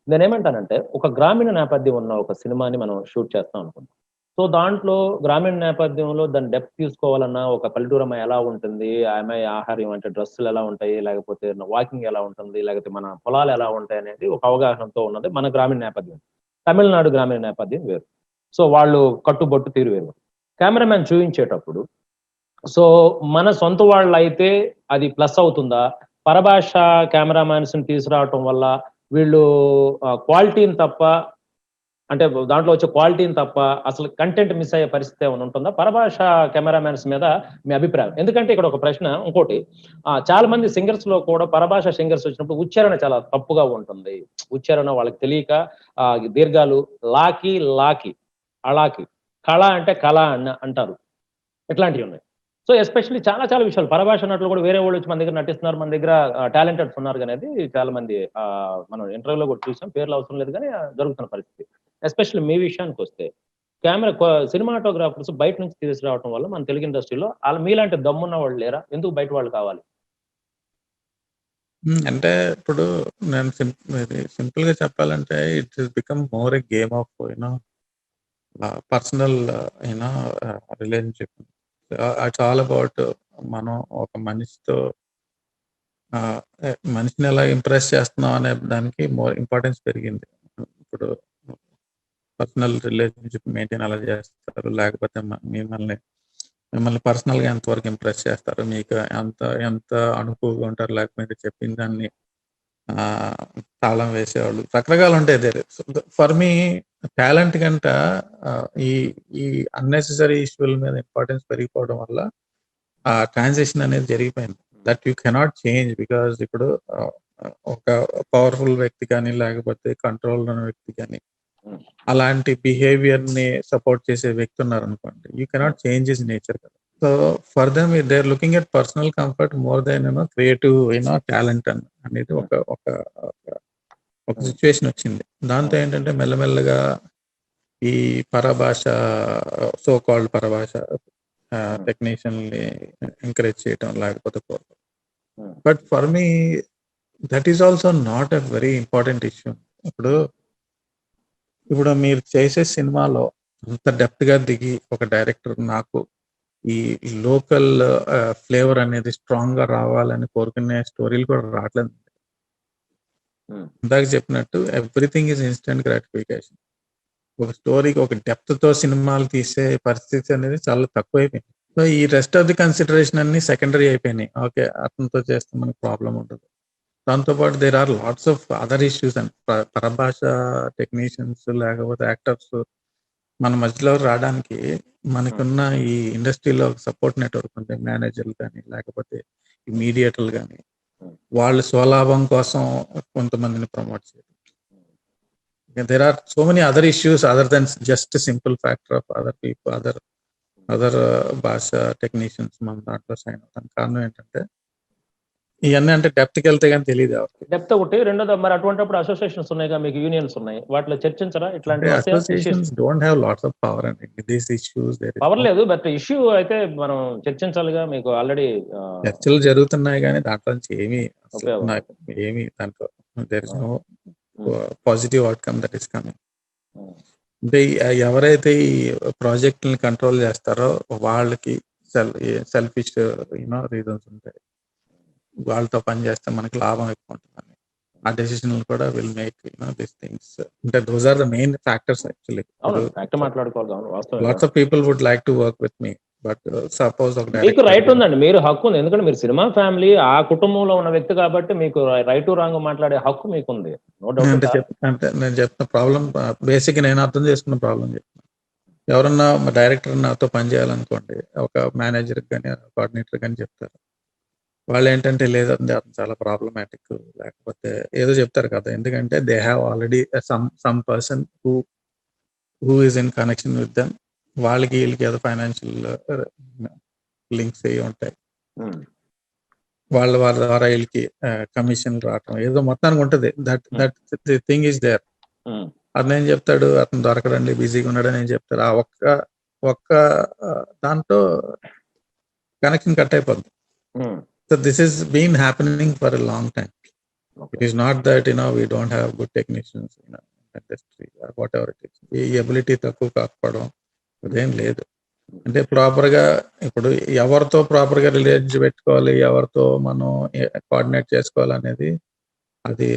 నేనేమంటానంటే, ఒక గ్రామీణ నేపథ్యం ఉన్న ఒక సినిమాని మనం షూట్ చేస్తాం అనుకుందాం. సో, దాంట్లో గ్రామీణ నేపథ్యంలో దాన్ని డెప్త్ తీసుకోవాలన్నా ఒక పల్లెటూరు అమ్మాయి ఎలా ఉంటుంది? ఆ అమ్మాయి ఆహార్యం అంటే డ్రెస్సులెలా ఉంటాయి? లేకపోతే వాకింగ్ ఎలా ఉంటుంది? లేకపోతే మన పొలాలెలా ఉంటాయనేది ఒక అవగాహనతో ఉన్నది మన గ్రామీణ నేపథ్యం. తమిళనాడు గ్రామీణ నేపథ్యం వేరు. సో, వాళ్ళు కట్టుబొట్టు తీరు వేరు. కెమెరామాన్ చూయించేటప్పుడు సో, మన సొంత వాళ్ళైతే అది ప్లస్ అవుతుందా? పరభాష కెమెరామాన్స్‌ని తీసుకురావటం వల్ల వీళ్ళు క్వాలిటీని తప్ప అంటే దాంట్లో వచ్చే క్వాలిటీని తప్ప అసలు కంటెంట్ మిస్ అయ్యే పరిస్థితి ఏమైనా ఉంటుందా? పరభాష కెమెరామాన్స్ మీద మీ అభిప్రాయం? ఎందుకంటే ఇక్కడ ఒక ప్రశ్న ఇంకోటి చాలా మంది సింగర్స్‌లో కూడా పరభాష సింగర్స్ వచ్చినప్పుడు ఉచ్చారణ చాలా తప్పుగా ఉంటుంది. ఉచ్చారణ వాళ్ళకి తెలియక దీర్ఘాలు లాకి, లాకి, అళాకి, కళ అంటే కళ అంటారు. ఇట్లాంటియున్నాయి. సో, ఎస్పెషల్లీ చాలా చాలా విషయాలు పరభాష నటులు కూడా వేరే వోళ్ళొచ్చి మన దగ్గర నటిస్తున్నారు. మన దగ్గర టాలెంటెడ్స్ ఉన్నారు గనేది చాలా మంది మనం ఇంటర్వ్యూలో కూడా చూసాం. పేర్లు అవసరం లేదు గానీ జరుగుతున్న పరిస్థితి. ఎస్పెషల్లీ మీ విషయానికొస్తే కెమెరా సినిమాటోగ్రాఫర్స్ బయట నుంచి తీసుకురావటం వల్ల మన తెలుగు ఇండస్ట్రీలో మీలాంటి దమ్మున్న వాళ్ళు లేరా? ఎందుకు బయట వాళ్ళు కావాలి? అంటే ఇప్పుడు నేను ఇది సింపుల్‌గా చెప్పాలంటే it has become more a game of personal relationship. It's all about మనం ఒక మనిషితో మనిషిని ఎలా ఇంప్రెస్ చేస్తున్నాం అనే దానికి మోర్ ఇంపార్టెన్స్ పెరిగింది. ఇప్పుడు పర్సనల్ రిలేషన్‌షిప్ మెయింటైన్ ఎలా చేస్తారు? లేకపోతే మిమ్మల్ని మిమ్మల్ని పర్సనల్‌గా ఎంతవరకు ఇంప్రెస్ చేస్తారు? మీకు ఎంత ఎంత అణకువగా ఉంటారు? లేకపోతే చెప్పిన దాన్ని ఆహ్, తాళం వేసేవాళ్ళు. రకరకాలుంటాయి there. So, for me talent కంట ఈ ఈ అన్నెసెసరీ ఇష్యూల మీద ఇంపార్టెన్స్ పెరిగిపోవడం వల్ల ఆ ట్రాన్సిషన్ అనేది జరిగిపోయింది. That you cannot change because ఇప్పుడు ఆహ్, ఒక పవర్‌ఫుల్ వ్యక్తి కానీ, లేకపోతే కంట్రోల్ ఉన్న వ్యక్తి కానీ, హ్మ్. అలాంటి బిహేవియర్‌ని సపోర్ట్ చేసే వ్యక్తి ఉన్నారనుకోండి. You hmm. Cannot change his nature కదా! So, for them they are looking at personal comfort more than creative talent అనేది హ్మ్. ఒక ఒక ఒక ఒక హ్మ్. సిట్యుయేషన్ వచ్చింది. దాంతో హ్మ్. ఏంటంటే మెల్లమెల్లగా ఈ పరభాష సో కాల్డ్ పరభాష హ్మ్. టెక్నీషియన్‌ని ఎంకరేజ్ చేయటం లేకపోతే హ్మ్. But for me that is also not a very important issue. ఇప్పుడు, ఇప్పుడు మీరు చేసే సినిమాలో అంత డెప్త్‌గా దిగి ఒక డైరెక్టర్ నాకు ఈ లోకల్ ఫ్లేవర్ అనేది స్ట్రాంగ్‌గా రావాలని కోరుకునే స్టోరీలు కూడా రావట్లేదు. హ్మ్. ఇందాక చెప్పినట్టు ఎవ్రీథింగ్ ఈజ్ ఇన్‌స్టంట్ గ్రాటిఫికేషన్. ఒక స్టోరీకి ఒక డెప్త్‌తో సినిమాలు తీసే పరిస్థితి అనేది చాలా తక్కువైపోయింది. సో, ఈ రెస్ట్ ఆఫ్ ది కన్సిడరేషన్ అన్నీ సెకండరీ అయిపోయినాయి. ఓకే. అతనితో చేస్తే మనకు ప్రాబ్లమ్ ఉండదు. దాంతో పాటు there are lots of other issues and పరభాష టెక్నీషియన్స్ లేకపోతే యాక్టర్స్ మన మధ్యలో రావడానికి మనకున్న ఈ ఇండస్ట్రీలో సపోర్ట్ నెట్వర్క్ ఉంటే మేనేజర్లు కానీ లేకపోతే ఈ మీడియేటర్లు కానీ వాళ్ళు స్వలాభం కోసం కొంతమందిని ప్రమోట్ చేయడం. There are so many other issues other than just a simple factor of other people, other భాష టెక్నీషియన్స్ మన దాంట్లో సైన్ అవుతాను. కారణం ఏంటంటే ఇవన్నీ అంటే డెప్త్కి వెళ్తే కానీ తెలియదు ఎవరికి. డెప్త్ ఒకటి, రెండోది మరి అటువంటిప్పుడు అసోసియేషన్స్ ఉన్నాయిగా, మీకు యూనియన్స్ ఉన్నాయి, వాటిలో చర్చించరా ఇట్లాంటి associations don't have lots of power అండి. దీస్ ఇష్యూస్ పవర్ లేదు, బట్ ఇష్యూ అయితే మనం చర్చించాలిగా. మీకు ఆల్రెడీ చర్చలు జరుగుతున్నాయి కానీ దాంట్లో నుంచి ఉపయోగం. ఏమి దాంట్లో there is no positive outcome that is coming. అంటే ఎవరైతే ఈ ప్రాజెక్టుని కంట్రోల్ చేస్తారో వాళ్ళకి సెల్ఫిష్ రీజన్స్ ఉంటాయి. వాళ్ళతో పని చేస్తే మనకి లాభం ఎక్కువ ఉంటుందని ఆ డెసిషన్లు కూడా విల్ మేక్ దిస్ థింగ్స్. అంటే those are the main factors actually. Lots of people would like to work with me, but suppose మీకు రైట్ ఉందండి, మీరు హక్కు ఉంది. ఎందుకంటే మీరు సినిమా ఫ్యామిలీ, ఆ కుటుంబంలో ఉన్న వ్యక్తి కాబట్టి మీకు రైట్ రాంగ్ మాట్లాడే హక్కు మీకుంది. No doubt. అంటే నేను చెప్తున్న ప్రాబ్లం బేసిక్ నేను అర్థం చేసుకున్న ప్రాబ్లం చెప్తున్నా. ఎవరన్నా డైరెక్టర్ నాతో పని చేయాలనుకోండి, ఒక మేనేజర్ కానీ కోఆర్డినేటర్ కానీ చెప్తారు. వాళ్ళు ఏంటంటే లేదండి అతను చాలా ప్రాబ్లమాటిక్, లేకపోతే ఏదో చెప్తారు కదా. ఎందుకంటే they have already some person who is in connection with them. వాళ్ళకి వీళ్ళకి ఏదో ఫైనాన్షియల్ లింక్స్ అయ్యి ఉంటాయి. వాళ్ళ ద్వారా వీళ్ళకి కమిషన్ రావటం ఏదో మొత్తానికి ఉంటుంది. That the thing is there. అతను ఏం చెప్తాడు, అతను దొరకడండి, బిజీగా ఉన్నాడని ఏం చెప్తారు. ఆ ఒక్క దాంతో కనెక్షన్ కట్ అయిపోద్ది. So this has been happening for a long time. Okay. It is not that we don't have good technicians in industry or whatever it is. ఈ ఎబిలిటీ తక్కువ కాకపోవడం అదేం లేదు. అంటే ప్రాపర్గా ఇప్పుడు ఎవరితో ప్రాపర్గా రిలేషన్ పెట్టుకోవాలి, ఎవరితో మనం కోఆర్డినేట్ చేసుకోవాలి అనేది అది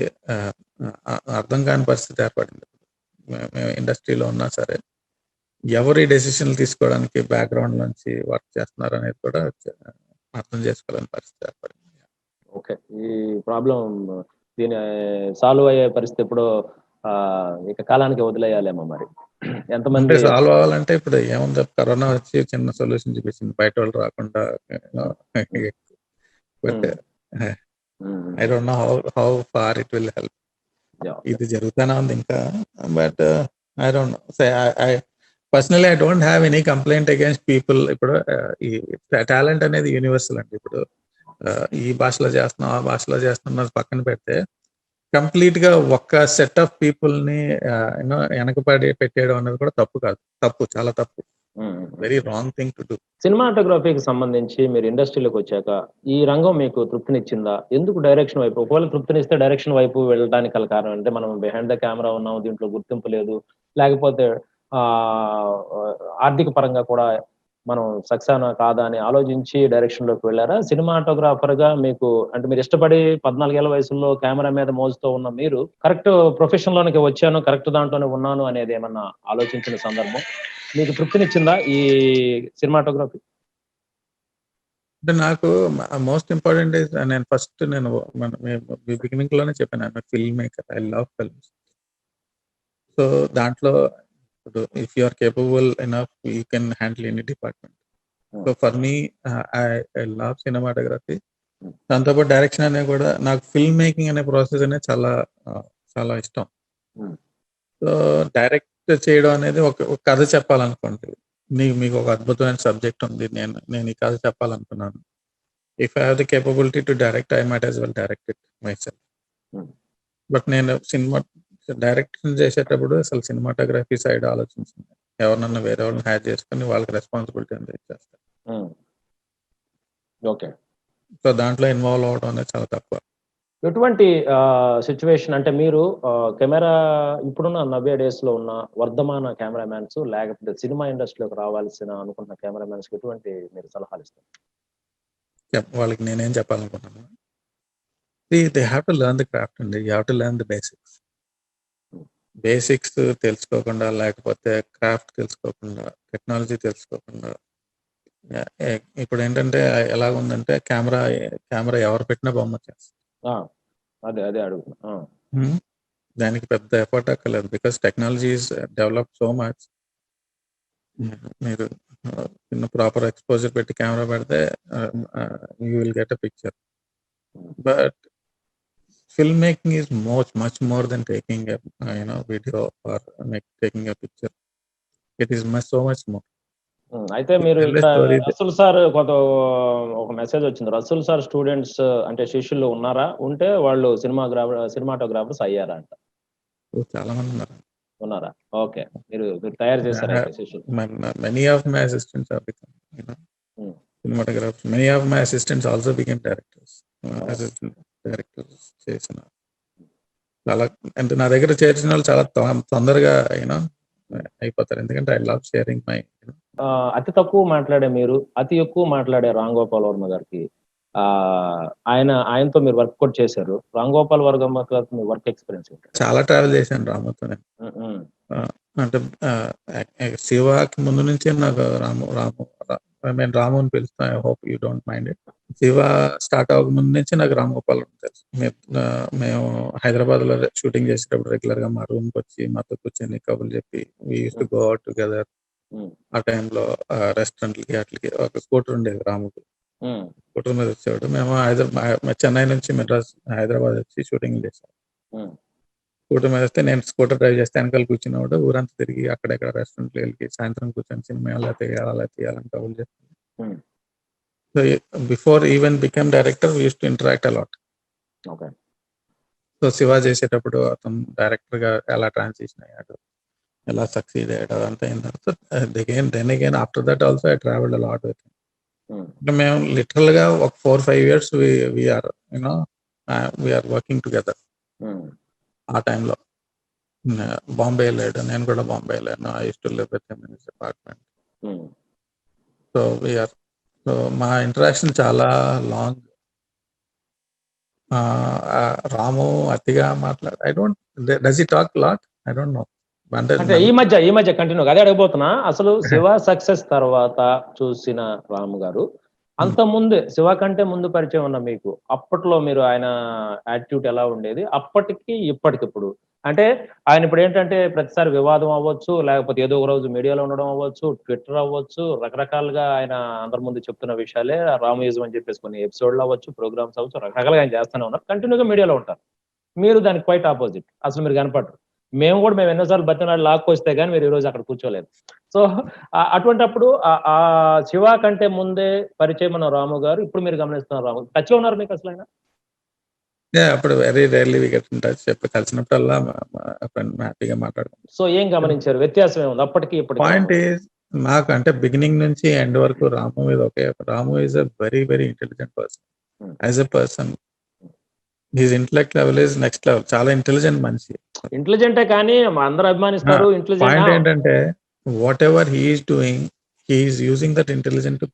అర్థం కాని పరిస్థితి ఏర్పడింది. మేము ఇండస్ట్రీలో ఉన్నా సరే ఎవరి డెసిషన్లు తీసుకోవడానికి బ్యాక్గ్రౌండ్ నుంచి వర్క్ చేస్తున్నారు అనేది కూడా అర్థం చేసుకోవాలని పరిస్థితి ఏర్పడింది. ఓకే, ఈ ప్రాబ్లం దీని సాల్వ్ అయ్యే పరిస్థితి ఇప్పుడు ఇక కాలానికి వదిలేయాలేమో. మరి ఎంతమంది సాల్వ్ అవ్వాలంటే ఇప్పుడు ఏముంది, కరోనా వచ్చి చిన్న సొల్యూషన్ చూపించింది, బయట వాళ్ళు రాకుండా. But I don't know how far it will help. ఇది జరుగుతూనే ఉంది ఇంకా. But I don't know. Personally I don't have any complaint against people. ఇప్పుడు ఈ టాలెంట్ అనేది యూనివర్సల్ అండి. ఇప్పుడు ఈ భాషలో చేస్తున్నాం, ఆ భాషలో చేస్తున్నాం పక్కన పెడితే కంప్లీట్ గా ఒక్క సెట్ ఆఫ్ పీపుల్ ని వెనకపడి పెట్టేయడం అనేది కూడా తప్పు కాదు. తప్పు, చాలా తప్పు. Very wrong thing to do. సినిమాటోగ్రఫీకి సంబంధించి మీరు ఇండస్ట్రీలోకి వచ్చాక ఈ రంగం మీకు తృప్తినిచ్చిందా? ఎందుకు డైరెక్షన్ వైపు, ఒకవేళ తృప్తినిస్తే డైరెక్షన్ వైపు వెళ్ళడానికి గల కారణం అంటే మనం బిహైండ్ ద కెమెరా ఉన్నాం, దీంట్లో గుర్తింపు లేదు, లేకపోతే ఆర్థిక పరంగా కూడా మనం సక్సెస్ కాదా అని ఆలోచించి డైరెక్షన్ లోకి వెళ్ళారా? సినిమాటోగ్రాఫర్ గా మీకు అంటే మీరు ఇష్టపడి 14 ఏళ్ల వయసులో కెమెరా మీద మోజుతో ఉన్న మీరు కరెక్ట్ ప్రొఫెషన్ లోనికి వచ్చాను, కరెక్ట్ దాంట్లోనే ఉన్నాను అనేది ఏమన్నా ఆలోచించిన సందర్భం మీకు తృప్తినిచ్చిందా ఈ సినిమాటోగ్రఫీ? అంటే నాకు మోస్ట్ ఇంపార్టెంట్ నేను ఫస్ట్ బిగినింగ్ లోనే చెప్పాను, film maker. I love films. So దాంట్లో if you are capable enough, you can handle any department. So for me, I love cinematography. దాంతోపాటు డైరెక్షన్ అనేది కూడా నాకు ఫిల్మ్ మేకింగ్ అనే ప్రాసెస్ అనేది చాలా చాలా ఇష్టం. సో డైరెక్ట్ చేయడం అనేది ఒక కథ చెప్పాలనుకోండి, మీకు ఒక అద్భుతమైన సబ్జెక్ట్ ఉంది, నేను ఈ కథ చెప్పాలనుకున్నాను. If I have the capability to direct, I might as well direct it myself. But నేను సినిమా డైరెక్షన్ చేసేటప్పుడు అసలు సినిమాటోగ్రఫీ సైడ్ ఆలోచించింది, ఎవరినన్నా వేరే వాళ్ళని హైర్ చేసుకుని వాళ్ళకి రెస్పాన్సిబిలిటీ అనేది ఇచ్చేస్తారు. ఓకే, సో దాంట్లో ఇన్వాల్వ్ అవడం అనేది చాలా తక్కువ. ఎటువంటి సిచ్యువేషన్ అంటే మీరు కెమెరా ఇప్పుడున్న నవ్య డేస్ లో ఉన్న వర్ధమాన కెమెరామ్యాన్స్, లేకపోతే సినిమా ఇండస్ట్రీలోకి రావాల్సిన అనుకున్న కెమెరామ్యాన్స్ ఎటువంటి మీరు సలహాలు ఇస్తారు? వాళ్ళకి నేనేం చెప్పాలనుకుంటున్నాను, they have to learn the craft అండి. You have to learn the basics. Basics తెలుసుకోకుండా, లేకపోతే క్రాఫ్ట్ తెలుసుకోకుండా, టెక్నాలజీ తెలుసుకోకుండా, ఇప్పుడు ఏంటంటే ఎలాగుందంటే కెమెరా ఎవరు పెట్టినా బొమ్మ చేస్తారు. అదే అడుగుతున్నా. దానికి పెద్ద ఎఫర్ట్ అక్కర్లేదు, because technology is develop so much. మీరు చిన్న ప్రాపర్ ఎక్స్పోజర్ పెట్టి కెమెరా పెడితే you will get a picture. But film making is much more than taking video or taking a picture. It is so much more. అయితే మీరు ఇక్కడ story Rasool sir కొంత ఒక message వచ్చింది. రసూల్ సార్ స్టూడెంట్స్ అంటే శిష్యులు ఉన్నారా? ఉంటే వాళ్ళు సినిమాటోగ్రాఫర్స్ అయ్యారా అంట. చాలా మంది ఉన్నారు. ఉన్నారా? ఓకే. మీరు తయారు చేశారా అయితే శిష్యులు? Many of my assistants have become, cinematographers. Many of my assistants also became directors. Assistant directors చేసిన చాలా అంటే నా దగ్గర చేర్చిన వాళ్ళు చాలా తొందరగా అయిపోతారు. ఎందుకంటే ఐ లవ్ షేరింగ్ మై. అతి తక్కువ మాట్లాడే మీరు, అతి ఎక్కువ మాట్లాడే రామ్ గోపాల్ వర్మ గారికి ఆయనతో మీరు వర్క్ కూడా చేశారు. రామ్ గోపాల్ వర్మ గారికి మీ వర్క్ ఎక్స్పీరియన్స్ ఏంటి? చాలా ట్రావెల్ చేశాను రాముతో నేను. అంటే శివకి ముందు నుంచే నాకు నేను రాము అని పిలుస్తాను. I hope you don't mind it. Shiva start అవ్వక ముందు నుంచి నాకు రామ్ గోపాల్ తెలుసు. మేము హైదరాబాద్ లో షూటింగ్ చేసేటప్పుడు రెగ్యులర్ గా మా రూమ్ కి వచ్చి మాతో కూర్చొని కబుర్లు చెప్పి we use to go out together. ఆ టైంలో రెస్టారెంట్లకి అట్లకి ఒక స్కూటర్ ఉండేది రాముకి. స్కూటర్ మీద వచ్చేవాడు. మేము చెన్నై నుంచి హైదరాబాద్ వచ్చి షూటింగ్ చేసాం. స్కూటర్ మీద వస్తే నేను స్కూటర్ డ్రైవ్ చేస్తే వెనకాల కూర్చున్నవాడు ఊరంతా తిరిగి అక్కడెక్కడ రెస్టారెంట్కి వెళ్ళి సాయంత్రం కూర్చొని సినిమా ఎలా తీయాలని కబుర్లు చేస్తాను. So before even become director we use to interact a lot. So Siva చేసేటప్పుడు అతను డైరెక్టర్ గా ఎలా ట్రాన్సిషన్ అయ్యాడు, ఎలా సక్సీడ్ అయ్యాడు, అదంతా అయిన తర్వాత then again after that also I travelled a lot with. అంటే మేము లిటరల్ గా ఒక 4-5 years వీఆర్ వర్కింగ్ టుగెదర్. ఆ టైంలో బాంబే వెళ్ళాడు, నేను కూడా బాంబే వెళ్ళాను. I use to live with him in his apartment. So మా ఇంటరాక్షన్ చాలా లాంగ్. రాము అతిగా I don't does he talk lot, I don't no. అంటే ఈ మధ్య కంటిన్యూ అదే అడగబోతున్నా. అసలు శివ సక్సెస్ తర్వాత చూసిన రాము గారు అంత ముందే శివ కంటే ముందు పరిచయం ఉన్న మీకు అప్పట్లో మీరు ఆయన యాటిట్యూడ్ ఎలా ఉండేది అప్పటికి ఇప్పటికిప్పుడు? అంటే ఆయన ఇప్పుడు ఏంటంటే ప్రతిసారి వివాదం అవ్వచ్చు, లేకపోతే ఏదో ఒక రోజు మీడియాలో ఉండడం అవ్వచ్చు, ట్విట్టర్ అవ్వచ్చు, రకరకాలుగా ఆయన అందరి ముందు చెప్తున్న విషయాలే రామయుజం అని చెప్పేసి కొన్ని ఎపిసోడ్లు అవ్వచ్చు, ప్రోగ్రామ్స్ అవ్వచ్చు, రకరకాలుగా ఆయన చేస్తూనే ఉన్నారు. కంటిన్యూగా మీడియాలో ఉంటారు. మీరు దానికి క్వైట్ ఆపోజిట్. అసలు మీరు కనపడరు. మేము ఎన్నోసార్లు బతినాడు లాక్కొస్తే కానీ మీరు ఈ రోజు అక్కడ కూర్చోలేదు. సో అటువంటిప్పుడు ఆ శివ కంటే ముందే పరిచయం ఉన్న రాము గారు ఇప్పుడు మీరు గమనిస్తున్నారు రాము టచ్ లో ఉన్నారు మీకు అసలు ఆయన? అప్పుడు very rarely we get in touch. కలిసినప్పుడల్లా హ్యాపీగా మాట్లాడుకుంటాం. సో ఏం గమనించారు? వ్యత్యాసం ఏముంది అప్పటికి ఇప్పటికి? పాయింట్ ఈజ్ నాకు అంటే బిగినింగ్ నుంచి ఎండ్ వరకు రాము మీద Ramu is a very very intelligent person. As a person his intellect level is next level. చాలా ఇంటెలిజెంట్ మనిషి. ఇంటెలిజెంటే కానీ అందరూ అభిమానిస్తారు. పాయింట్ ఏంటంటే whatever he is doing, he is using that intelligent to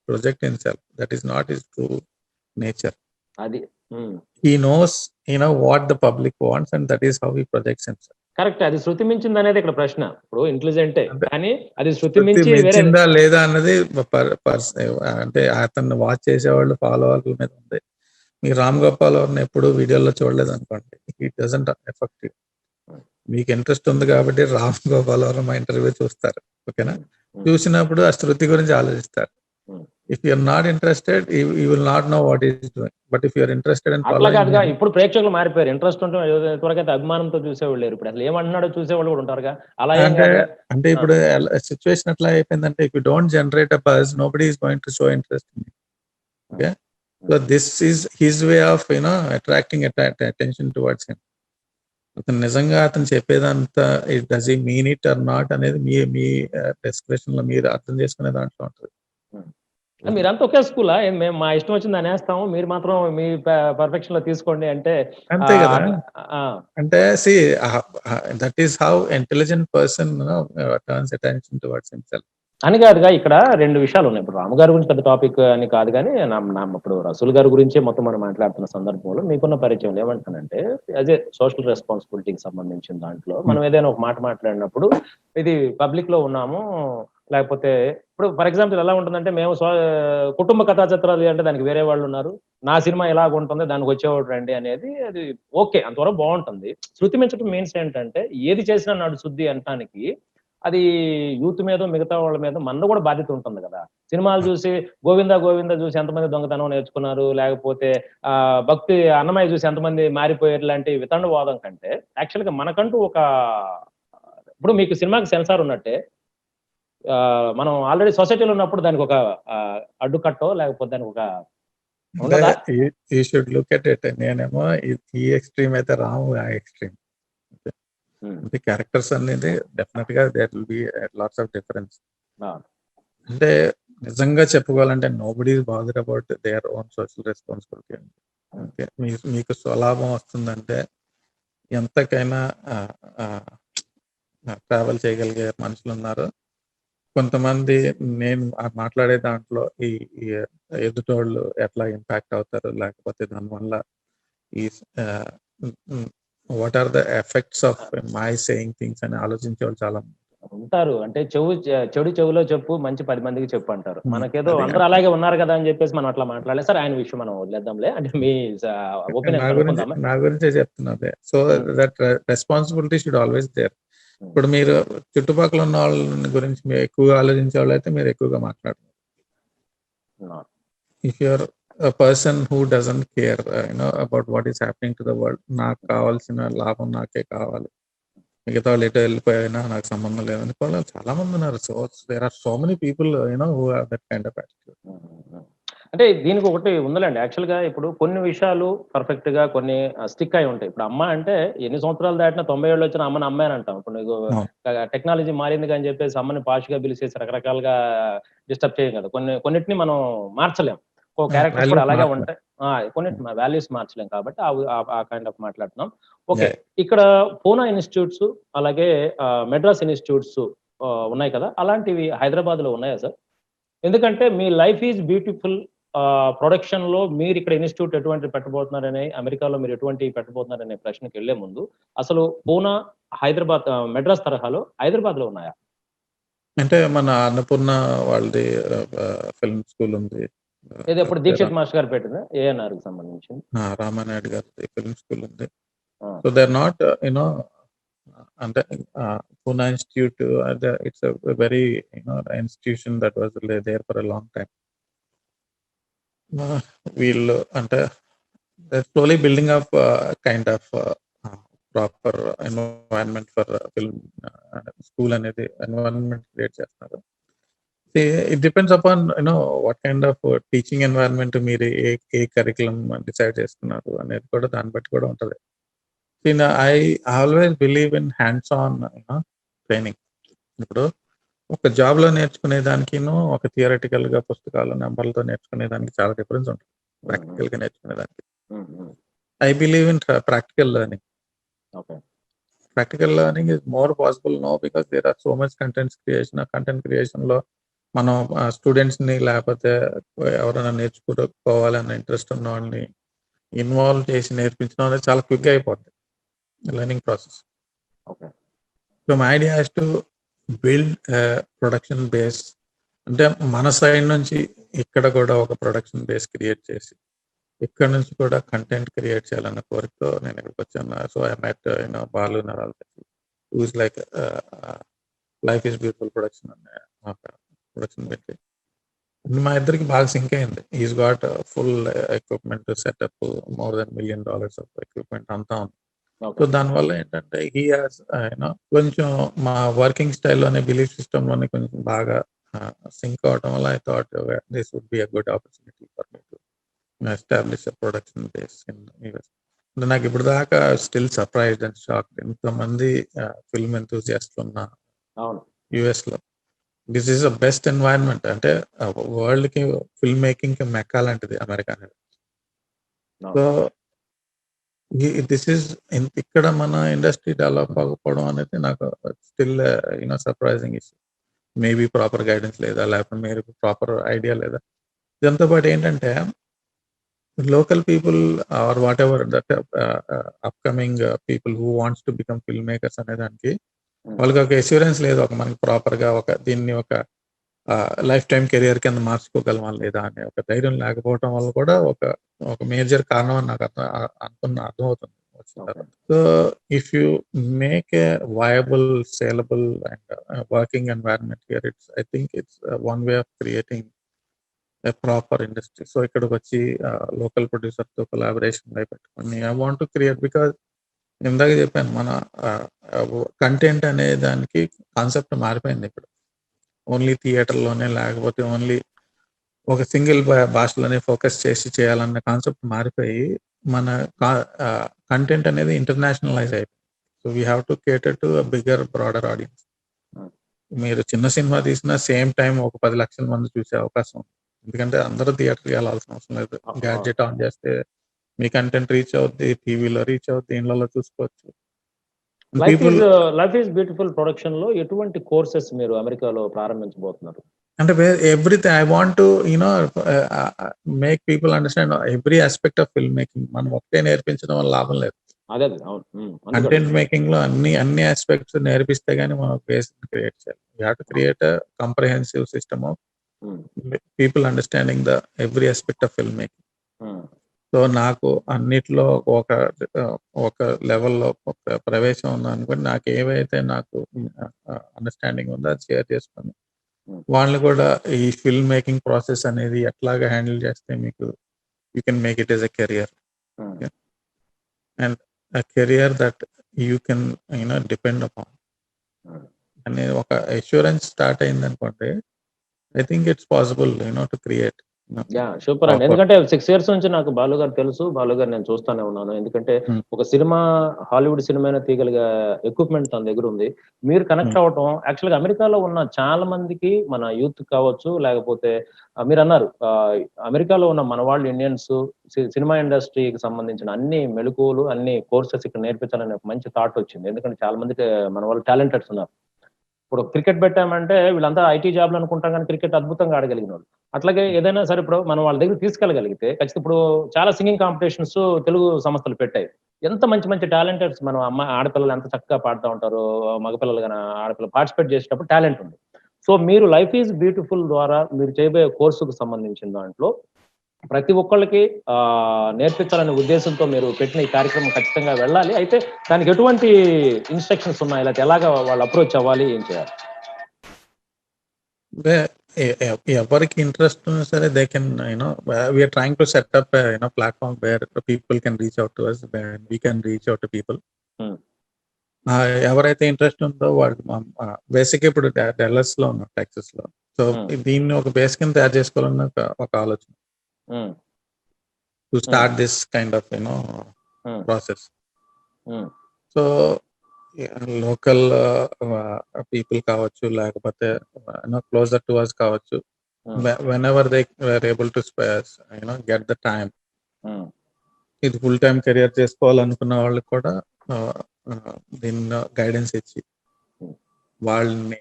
project himself. That is not his true nature. అది he knows what the public wants and that is how he projects himself. Correct. అది శృతి మించింది అనేది ఇక్కడ ప్రశ్న. ఇప్పుడు ఇంటెలిజెంటే కానీ అది శృతి మించి మించిందా లేదా అన్నది అంటే అతన్ని వాచ్ చేసేవాళ్ళు ఫాలో వాళ్ళ మీద ఉంది. మీరు రామ్ గోపాల్ వర్మ ఎప్పుడు వీడియోలో చూడలేదు అనుకోండి, ఇట్ డజంట్ ఎఫెక్ట్ యూ. మీకు ఇంట్రెస్ట్ ఉంది కాబట్టి రామ్ గోపాల్ వర్మ ఇంటర్వ్యూ చూస్తారు, ఓకేనా? చూసినప్పుడు ఆ శృతి గురించి ఆలోచిస్తారు. If you are not interested, you will not know what he is doing. But if you are interested in following him, ఇప్పుడు ప్రేక్షకులు మారిపోయారు. ఇంట్రెస్ట్ ఉంటే త్వరగా అభిమానంతో చూసేవాళ్ళు లేరు. ఇప్పుడు అసలు ఏమంటున్నాడో చూసేవాళ్ళు కూడా ఉంటారుగా. అలా అంటే ఇప్పుడు సిచ్యువేషన్ ఎట్లా అయిపోయిందంటే, if you don't generate a buzz, nobody is going to show interest in you. Okay, so this is his way of attracting attention towards him. అతను నిజంగా అతను చెప్పేదంతా does he mean it or not అనేది మీ description లో మీరు అర్థం చేసుకునే దాంట్లో ఉంటుంది. మీరంతా ఒకే స్కూలా? మేము మా ఇష్టం వచ్చింది అనేస్తాము, మీరు మాత్రం మీ పర్ఫెక్షన్ లో తీసుకోండి అంటే అంతే కదా. అంటే see that is how intelligent person turns attention towards himself అని కాదుగా. ఇక్కడ రెండు విషయాలు ఉన్నాయి. ఇప్పుడు రాము గారి గురించి పెద్ద టాపిక్ అని కాదు కానీ ఇప్పుడు రసూల్ గారి గురించే మొత్తం మనం మాట్లాడుతున్న సందర్భంలో మీకున్న పరిచయం ఏమంటానంటే, యాజ్ ఏ సోషల్ రెస్పాన్సిబిలిటీకి సంబంధించిన దాంట్లో మనం ఏదైనా ఒక మాట మాట్లాడినప్పుడు ఇది పబ్లిక్ లో ఉన్నాము, లేకపోతే ఇప్పుడు ఫర్ ఎగ్జాంపుల్ ఎలా ఉంటుందంటే, మేము కుటుంబ కథా చిత్రాలు అంటే దానికి వేరే వాళ్ళు ఉన్నారు, నా సినిమా ఎలాగ ఉంటుంది దానికి వచ్చేవాడు రండి అనేది, అది ఓకే అంతవరకు బాగుంటుంది. శృతి మించడం మీన్స్ ఏంటంటే ఏది చేసినా నాడు శుద్ధి అనటానికి అది యూత్ మీద మిగతా వాళ్ళ మీద మనలో కూడా బాధ్యత ఉంటుంది కదా. సినిమాలు చూసి గోవిందా గోవిందా చూసి ఎంతమంది దొంగతనం నేర్చుకున్నారు, లేకపోతే భక్తి అన్నమయ్య చూసి ఎంతమంది మారిపోయారు లాంటి వితండవాదం కంటే యాక్చువల్గా మనకంటూ ఒక ఇప్పుడు మీకు సినిమాకి సెన్సార్ ఉన్నట్టే మనం ఆల్రెడీ సొసైటీలో ఉన్నప్పుడు దానికి ఒక అడ్డుకట్టో లేకపోతే దానికి ఒక ఉండదా? You should look at it. నేనేమో ఈ ఎక్స్ట్రీమ్ అయితే రాము, ఆ ఎక్స్ట్రీమ్. అంటే క్యారెక్టర్స్ అనేది డెఫినెట్ గా there will be lots of difference. అంటే నిజంగా చెప్పుకోవాలంటే nobody is bothered about their own social responsibility. Okay, మీకు స్వలాభం వస్తుందంటే ఎంతకైనా ట్రావెల్ చేయగలిగే మనుషులు ఉన్నారు. కొంతమంది నేను మాట్లాడే దాంట్లో ఈ ఎదుటోళ్ళు ఎట్లా ఇంపాక్ట్ అవుతారు, లేకపోతే దానివల్ల ఈ what are the effects of my saying things అని ఆలోచించే వాళ్ళు చాలా ఉంటారు. అంటే చెడు చెవులో చెప్పు, మంచి 10 మందికి చెప్పు అంటారు. మనకేదో అదే. అందరూ అలాగే ఉన్నారు కదా అని చెప్పేసి మనం అట్లా మాట్లాడలేదు. సరే ఆయన విషయం మనం వదిలేద్దాంలే. అంటే మీ ఒపీనియన్ కనుక్కుందామా? నా గురించే చెప్తున్నదే. So that responsibility should always there. ఇప్పుడు మీరు చుట్టుపక్కల ఉన్న వాళ్ళ గురించి మీరు ఎక్కువగా ఆలోచించే వాళ్ళు అయితే మీరు ఎక్కువగా మాట్లాడరు. If you're a person who doesn't care about what is happening to the world, నాకు కావాల్సిన లాభం నాకే కావాలి, మిగతా వాళ్ళు ఎటో వెళ్ళిపోయినా నాకు సంబంధం లేదని వాళ్ళు చాలా మంది ఉన్నారు. So there are so many people who have that kind of attitude. అంటే దీనికి ఒకటి ఉందిలేండి. యాక్చువల్‌గా ఇప్పుడు కొన్ని విషయాలు పర్ఫెక్ట్‌గా కొన్ని స్టిక్ అయి ఉంటాయి. ఇప్పుడు అమ్మ అంటే ఎన్ని సంవత్సరాలు దాటినా 90 ఏళ్ళు వచ్చిన అమ్మని అమ్మే అని అంటాం. ఇప్పుడు నీకు టెక్నాలజీ మారింది అని చెప్పేసి అమ్మని పాష్‌గా పిలిచేసి రకరకాలుగా డిస్టర్బ్ చేయం కదా. కొన్నిటిని మనం మార్చలేం. క్యారెక్టర్స్ కూడా అలాగే ఉంటాయి. కొన్నిటి వాల్యూస్ మార్చలేం కాబట్టి ఆ కైండ్ ఆఫ్ మాట్లాడుతున్నాం. ఓకే. ఇక్కడ పూనా ఇన్‌స్టిట్యూట్స్ అలాగే మెడ్రాస్ ఇన్‌స్టిట్యూట్స్ ఉన్నాయి కదా. అలాంటివి హైదరాబాద్‌లో ఉన్నాయా సార్? ఎందుకంటే మీ లైఫ్ ఈజ్ బ్యూటిఫుల్ ప్రొడక్షన్‌లో మీరు ఇక్కడ ఇన్‌స్టిట్యూట్ ఎటువంటిది పెట్టబోతున్నారని, అమెరికాలో మీరు ఎటువంటివి పెట్టబోతున్నారనే ప్రశ్నకెళ్ళే ముందు అసలు పూనా, హైదరాబాద్ మెడ్రాస్ తరహాలో హైదరాబాద్‌లో ఉన్నాయా? అంటే మన అన్నపూర్ణ వాళ్ళది ఫిల్మ్ స్కూల్ ఉంది. ఏదో ఇప్పుడు దీక్షిత్ మాస్టర్ గారు పెట్టిందా? ఏఎన్ఆర్‌కి సంబంధించింది. రామానాయుడు గారి ఫిల్మ్ స్కూల్ ఉంది. సో దే ఆర్ నాట్ అంటే Poona institute it's very institution that was there for a long time. వీళ్ళు అంటే slowly building up kind of proper environment for film school అనేది ఎన్వైరన్మెంట్ క్రియేట్ చేస్తున్నారు. It depends upon what kind of teaching environment మీరు ఏ curriculum decide చేస్తున్నారు అనేది కూడా దాన్ని బట్టి కూడా ఉంటుంది. I always believe in hands on training. ఇప్పుడు ఒక జాబ్ లో నేర్చుకునే దానికి ఒక థియరటికల్ గా పుస్తకాలు నెంబర్లతో నేర్చుకునే దానికి చాలా డిఫరెన్స్ ఉంటుంది. ప్రాక్టికల్ గా నేర్చుకునే దానికి I believe in practical learning. Practical learning is more possible no because there are so much content creation లో మనం స్టూడెంట్స్ ని లేకపోతే ఎవరైనా నేర్చుకోవాలన్న ఇంట్రెస్ట్ ఉన్న వాళ్ళని ఇన్వాల్వ్ చేసి నేర్పించడం అనేది చాలా క్విక్ గా అయిపోతుంది learning process. So my idea is to build production base. అంటే మన సైడ్ నుంచి ఇక్కడ కూడా ఒక ప్రొడక్షన్ బేస్ క్రియేట్ చేసి ఇక్కడ నుంచి కూడా కంటెంట్ క్రియేట్ చేయాలన్న కోరికతో నేను ఇక్కడికి వచ్చాను. So I met Balu Naral who's like life is beautiful production అనే ప్రొడక్షన్ పెట్టి మా ఇద్దరికి బాగా సింక్ అయింది. Is got full equipment setup, more than $1 million of equipment అంతా ఉంది. సో దానివల్ల ఏంటంటే హీ హాస్ కొంచెం మా వర్కింగ్ స్టైల్లోనే బిలీఫ్ సిస్టమ్ లోనే కొంచెం బాగా సింక్ అవడం వల్ల I thought this would be a good opportunity for me to establish a production base in US. అంటే నాకు ఇప్పుడు దాకా స్టిల్ సర్ప్రైజ్డ్ అండ్ షాక్డ్ ఇంతమంది ఫిల్మ్ ఎంతూజియాస్ట్లు ఉన్న యుఎస్ లో this is the best environment. అంటే వరల్డ్ కి ఫిల్మ్ మేకింగ్ కి మెక్కా లాంటిది అమెరికా అనేది. సో దిస్ ఈస్ ఇక్కడ మన ఇండస్ట్రీ డెవలప్ అవ్వకపోవడం అనేది నాకు still surprising issue. Maybe proper guidance లేదా, లేకపోతే మీరు ప్రాపర్ ఐడియా లేదా. దీంతో పాటు ఏంటంటే local people or whatever that upcoming people who wants to become film makers అనే దానికి వాళ్ళకి ఒక ఎష్యూరెన్స్ లేదు. మనకి ప్రాపర్ గా దీన్ని ఒక లైఫ్ టైం కెరియర్ కింద మార్చుకోగలమా లేదా అనే ఒక ధైర్యం లేకపోవడం వల్ల కూడా ఒక మేజర్ కారణం అని నాకు అర్థమవుతుంది వచ్చిన తర్వాత. So if you make a viable, saleable and working environment here, I think it's one way of creating a proper industry. So ఇక్కడికి వచ్చి లోకల్ ప్రొడ్యూసర్తో కొలాబరేషన్ పెట్టుకొని I want to create, because ఇందాక చెప్పాను మన కంటెంట్ అనే దానికి కాన్సెప్ట్ మారిపోయింది ఇప్పుడు. ఓన్లీ థియేటర్లోనే లేకపోతే ఓన్లీ ఒక సింగిల్ భాషలోనే ఫోకస్ చేసి చేయాలన్న కాన్సెప్ట్ మారిపోయి మన కంటెంట్ అనేది ఇంటర్నేషనలైజ్ అయిపోయింది. So we have to cater to bigger broader audience. మీరు చిన్న సినిమా తీసినా సేమ్ టైం ఒక 10 లక్షల మంది చూసే అవకాశం ఉంది. ఎందుకంటే అందరూ థియేటర్కి వెళ్ళాల్సిన అవసరం లేదు. గ్యాడ్జెట్ ఆన్ చేస్తే మీ కంటెంట్ రీచ్ అవుద్ది, టీవీలో రీచ్ అవుద్ది, ఇళ్ళలో చూసుకోవచ్చు. లైఫ్ ఈజ్ బ్యూటిఫుల్ ప్రొడక్షన్ లో ఎటువంటి కోర్సెస్ మీరు అమెరికాలో ప్రారంభించబోతున్నారు? అంటే everything I want to make people understand every aspect of film making. మనం ఒకటే నేర్పించడం వల్ల లాభం లేదు. అదే అవును. కంటెంట్ మేకింగ్ లో అన్ని ఆస్పెక్ట్స్ నేర్పిస్తే గానీ మనం బేస్ క్రియేట్ చేయాలి. You have to create a comprehensive system of people understanding the every aspect of film making. So నాకు అన్నిట్లో ఒక లెవెల్లో ఒక ప్రవేశం ఉందనుకోండి, నాకు ఏవైతే నాకు అండర్స్టాండింగ్ ఉందో అది షేర్ చేసుకొని వాళ్ళు కూడా ఈ ఫిల్మ్ మేకింగ్ ప్రాసెస్ అనేది ఎట్లాగా హ్యాండిల్ చేస్తే మీకు you can make it as a career and a career that you can depend upon అనే ఒక అష్యూరెన్స్ స్టార్ట్ అయింది అనుకోండి, I think it's possible to create. Super అండి. ఎందుకంటే 6 years నుంచి నాకు బాలు గారు తెలుసు. బాలు గారు నేను చూస్తానే ఉన్నాను. ఎందుకంటే ఒక సినిమా, హాలీవుడ్ సినిమా తీయగలిగే ఎక్విప్మెంట్ తన దగ్గర ఉంది. మీరు కనెక్ట్ అవ్వటం యాక్చువల్గా అమెరికాలో ఉన్న చాలా మందికి, మన యూత్ కావచ్చు, లేకపోతే మీరు అన్నారు అమెరికాలో ఉన్న మన వాళ్ళు ఇండియన్స్ సినిమా ఇండస్ట్రీకి సంబంధించిన అన్ని మెళకువలు, అన్ని కోర్సెస్ ఇక్కడ నేర్పించాలని ఒక మంచి థాట్ వచ్చింది. ఎందుకంటే చాలా మందికి మన వాళ్ళు టాలెంటెడ్స్ ఉన్నారు. ఇప్పుడు క్రికెట్ పెట్టామంటే వీళ్ళంతా ఐటీ జాబ్లు అనుకుంటాం, కానీ క్రికెట్ అద్భుతంగా ఆడగలిగిన వాళ్ళు. అట్లాగే ఏదైనా సరే ఇప్పుడు మనం వాళ్ళ దగ్గర తీసుకెళ్ళగలిగితే ఖచ్చితంగా ఇప్పుడు చాలా సింగింగ్ కాంపిటీషన్స్ తెలుగు సంస్థలు పెట్టాయి. ఎంత మంచి మంచి టాలెంటెడ్స్ మన ఆడపిల్లలు ఎంత చక్కగా పాడుతూ ఉంటారు, మగపిల్లలు కానీ ఆడపిల్లలు పార్టిసిపేట్ చేసేటప్పుడు టాలెంట్ ఉంది. సో మీరు లైఫ్ ఈజ్ బ్యూటిఫుల్ ద్వారా మీరు చేయబోయే కోర్సుకు సంబంధించిన దాంట్లో ప్రతి ఒక్కళ్ళకి నేర్పించాలనే ఉద్దేశంతో మీరు పెట్టిన ఈ కార్యక్రమం ఖచ్చితంగా వెళ్ళాలి. అయితే దానికి ఎటువంటి ఇన్స్ట్రక్షన్స్ ఉన్నాయి, లేకపోతే ఎలాగా వాళ్ళు అప్రోచ్ అవ్వాలి, ఏం చేయాలి? ఎవరికి ఇంట్రెస్ట్ ఉన్నా సరే they can we're trying to set up platform where people can reach out to us, we can reach out to people. ఎవరైతే ఇంట్రెస్ట్ ఉందో వాళ్ళు బేసిక్ ఇప్పుడు డెల్లస్ లో ఉన్నారు, టెక్సస్ లో. సో దీన్ని ఒక బేస్ కింద తయారు చేసుకోవాలన్న ఒక ఆలోచన to start this kind of process. So local people కావచ్చు, లేకపోతే క్లోజర్ టు us కావచ్చు, whenever they were able to get the time, ఇది ఫుల్ టైం కెరియర్ చేసుకోవాలనుకున్న వాళ్ళకి కూడా దీన్ని గైడెన్స్ ఇచ్చి వాళ్ళని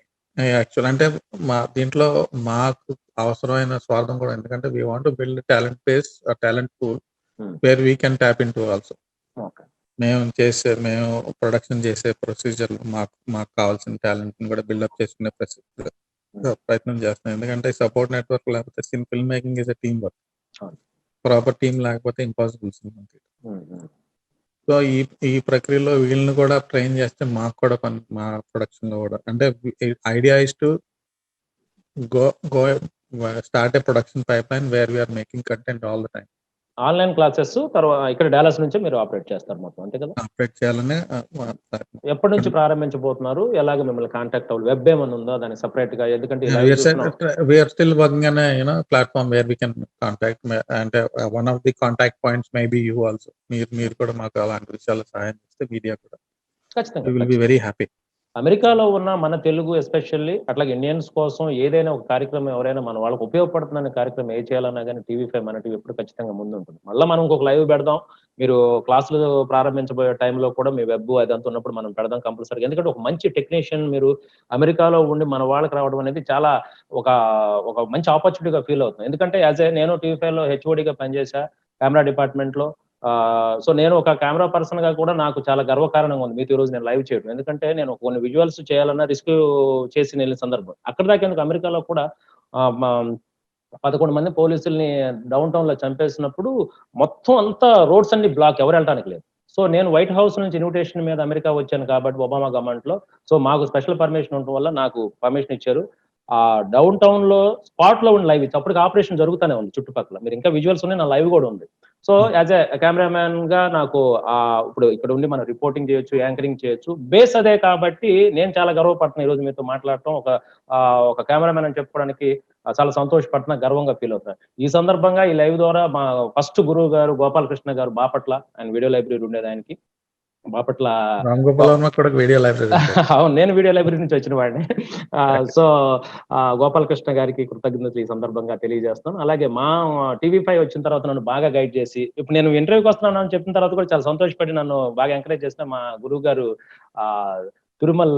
యాక్చువల్ అంటే మా దీంట్లో మాకు అవసరమైన స్వార్థం కూడా, ఎందుకంటే we want to build talent base, talent pool wear we can tap in to also. మేము ప్రొడక్షన్ చేసే ప్రొసీజర్ మాకు కావాల్సిన టాలెంట్ కూడా బిల్డప్ చేసుకునే ప్రయత్నం చేస్తున్నాం. ఎందుకంటే సపోర్ట్ నెట్వర్క్ లేకపోతే film making is a team work. Proper team లేకపోతే ఇంపాసిబుల్ సినిమా. సో ఈ ప్రక్రియలో వీళ్ళని కూడా ట్రైన్ చేస్తే మాకు కూడా మా ప్రొడక్షన్ లో కూడా, అంటే idea is to go start a production pipe line where we're making content all the time. Online classes తర్వాత ఇక్కడ డాలస్ నుంచే మీరు ఆపరేట్ చేస్తారు మొత్తం, అంతే కదా? ఆపరేట్ చేయాలని. ఎప్పటి నుంచి ప్రారంభించబోతున్నారు? ఎలాగ మిమ్మల్ని కాంటాక్ట్ అవ్వాలి? వెబ్ ఏమైనా ఉందా దానికి సెపరేట్ గా? ఎందుకంటే వీఆర్ స్టిల్ వర్కింగ్ అనే platform where we can contact. అంటే one of the contact points may be you also. మీరు కూడా మాకు అలాంటి విషయాలు సహాయం చేస్తే మీడియా కూడా ఖచ్చితంగా విల్ బి వెరీ హ్యాపీ. అమెరికాలో ఉన్న మన తెలుగు ఎస్పెషల్లీ అట్లాగే ఇండియన్స్ కోసం ఏదైనా ఒక కార్యక్రమం, ఎవరైనా మన వాళ్ళకి ఉపయోగపడుతుందనే కార్యక్రమం ఏ చేయాలన్నా కానీ TV5 మన టీవీ ఎప్పుడు ఖచ్చితంగా ముందు ఉంటుంది. మళ్ళీ మనం ఇంకొక లైవ్ పెడదాం. మీరు క్లాసులు ప్రారంభించబోయే టైంలో కూడా మీ వెబ్ అదంతా ఉన్నప్పుడు మనం పెడదాం కంపల్సరీ. ఎందుకంటే ఒక మంచి టెక్నీషియన్ మీరు అమెరికాలో ఉండి మన వాళ్ళకి రావడం అనేది చాలా ఒక మంచి ఆపర్చునిటీగా ఫీల్ అవుతుంది. ఎందుకంటే నేను TV5లో HODగా పనిచేసా, కెమెరా డిపార్ట్మెంట్లో. సో నేను ఒక కెమెరా పర్సన్ గా కూడా నాకు చాలా గర్వకారణంగా ఉంది మీతో ఈ రోజు నేను లైవ్ చేయడం. ఎందుకంటే నేను కొన్ని విజువల్స్ చేయాలన్నా రిస్క్ చేసి వెళ్ళిన సందర్భం. అక్కడ దాకా ఎందుకు, అమెరికాలో కూడా 11 మంది పోలీసుల్ని డౌన్ టౌన్ లో చంపేసినప్పుడు మొత్తం అంతా రోడ్స్ అన్ని బ్లాక్, ఎవరు వెళ్ళడానికి లేదు. సో నేను వైట్ హౌస్ నుంచి ఇన్విటేషన్ మీద అమెరికా వచ్చాను కాబట్టి ఒబామా గవర్నమెంట్ లో, సో మాకు స్పెషల్ పర్మిషన్ ఉండటం వల్ల నాకు పర్మిషన్ ఇచ్చారు. ఆ డౌన్ టౌన్ లో స్పాట్ లో ఉండి లైవ్ ఇచ్చి అప్పటికి ఆపరేషన్ జరుగుతూనే ఉంది చుట్టుపక్కల. మీరు ఇంకా విజువల్స్ ఉన్నాయి, నా లైవ్ కూడా ఉంది. సో యాజ్ ఎ కెమెరామ్యాన్ గా నాకు ఇప్పుడు ఇక్కడ ఉండి మనం రిపోర్టింగ్ చేయొచ్చు, యాంకరింగ్ చేయొచ్చు. బేస్ అదే కాబట్టి నేను చాలా గర్వపడుతున్నాను ఈ రోజు మీతో మాట్లాడటం. ఒక కెమెరామ్యాన్ అని చెప్పుకోవడానికి చాలా సంతోషపడుతున్నా, గర్వంగా ఫీల్ అవుతాను. ఈ సందర్భంగా ఈ లైవ్ ద్వారా మా ఫస్ట్ గురువు గారు గోపాలకృష్ణ గారు బాపట్ల, ఆయన వీడియో లైబ్రరీ ఉండేది ఆయనకి బాపట్ల. రామ్ గోపాల్ వర్మ కూడా వీడియో లైబ్రరీ అవును, నేను వీడియో లైబ్రరీ నుంచి వచ్చిన వాడిని. సో గోపాలకృష్ణ గారికి కృతజ్ఞతలు ఈ సందర్భంగా తెలియజేస్తాను. అలాగే మా TV5 వచ్చిన తర్వాత నన్ను బాగా గైడ్ చేసి, ఇప్పుడు నేను ఇంటర్వ్యూకి వస్తున్నాను అని చెప్పిన తర్వాత కూడా చాలా సంతోషపడి నన్ను బాగా ఎంకరేజ్ చేసిన మా గురువు గారు తిరుమల్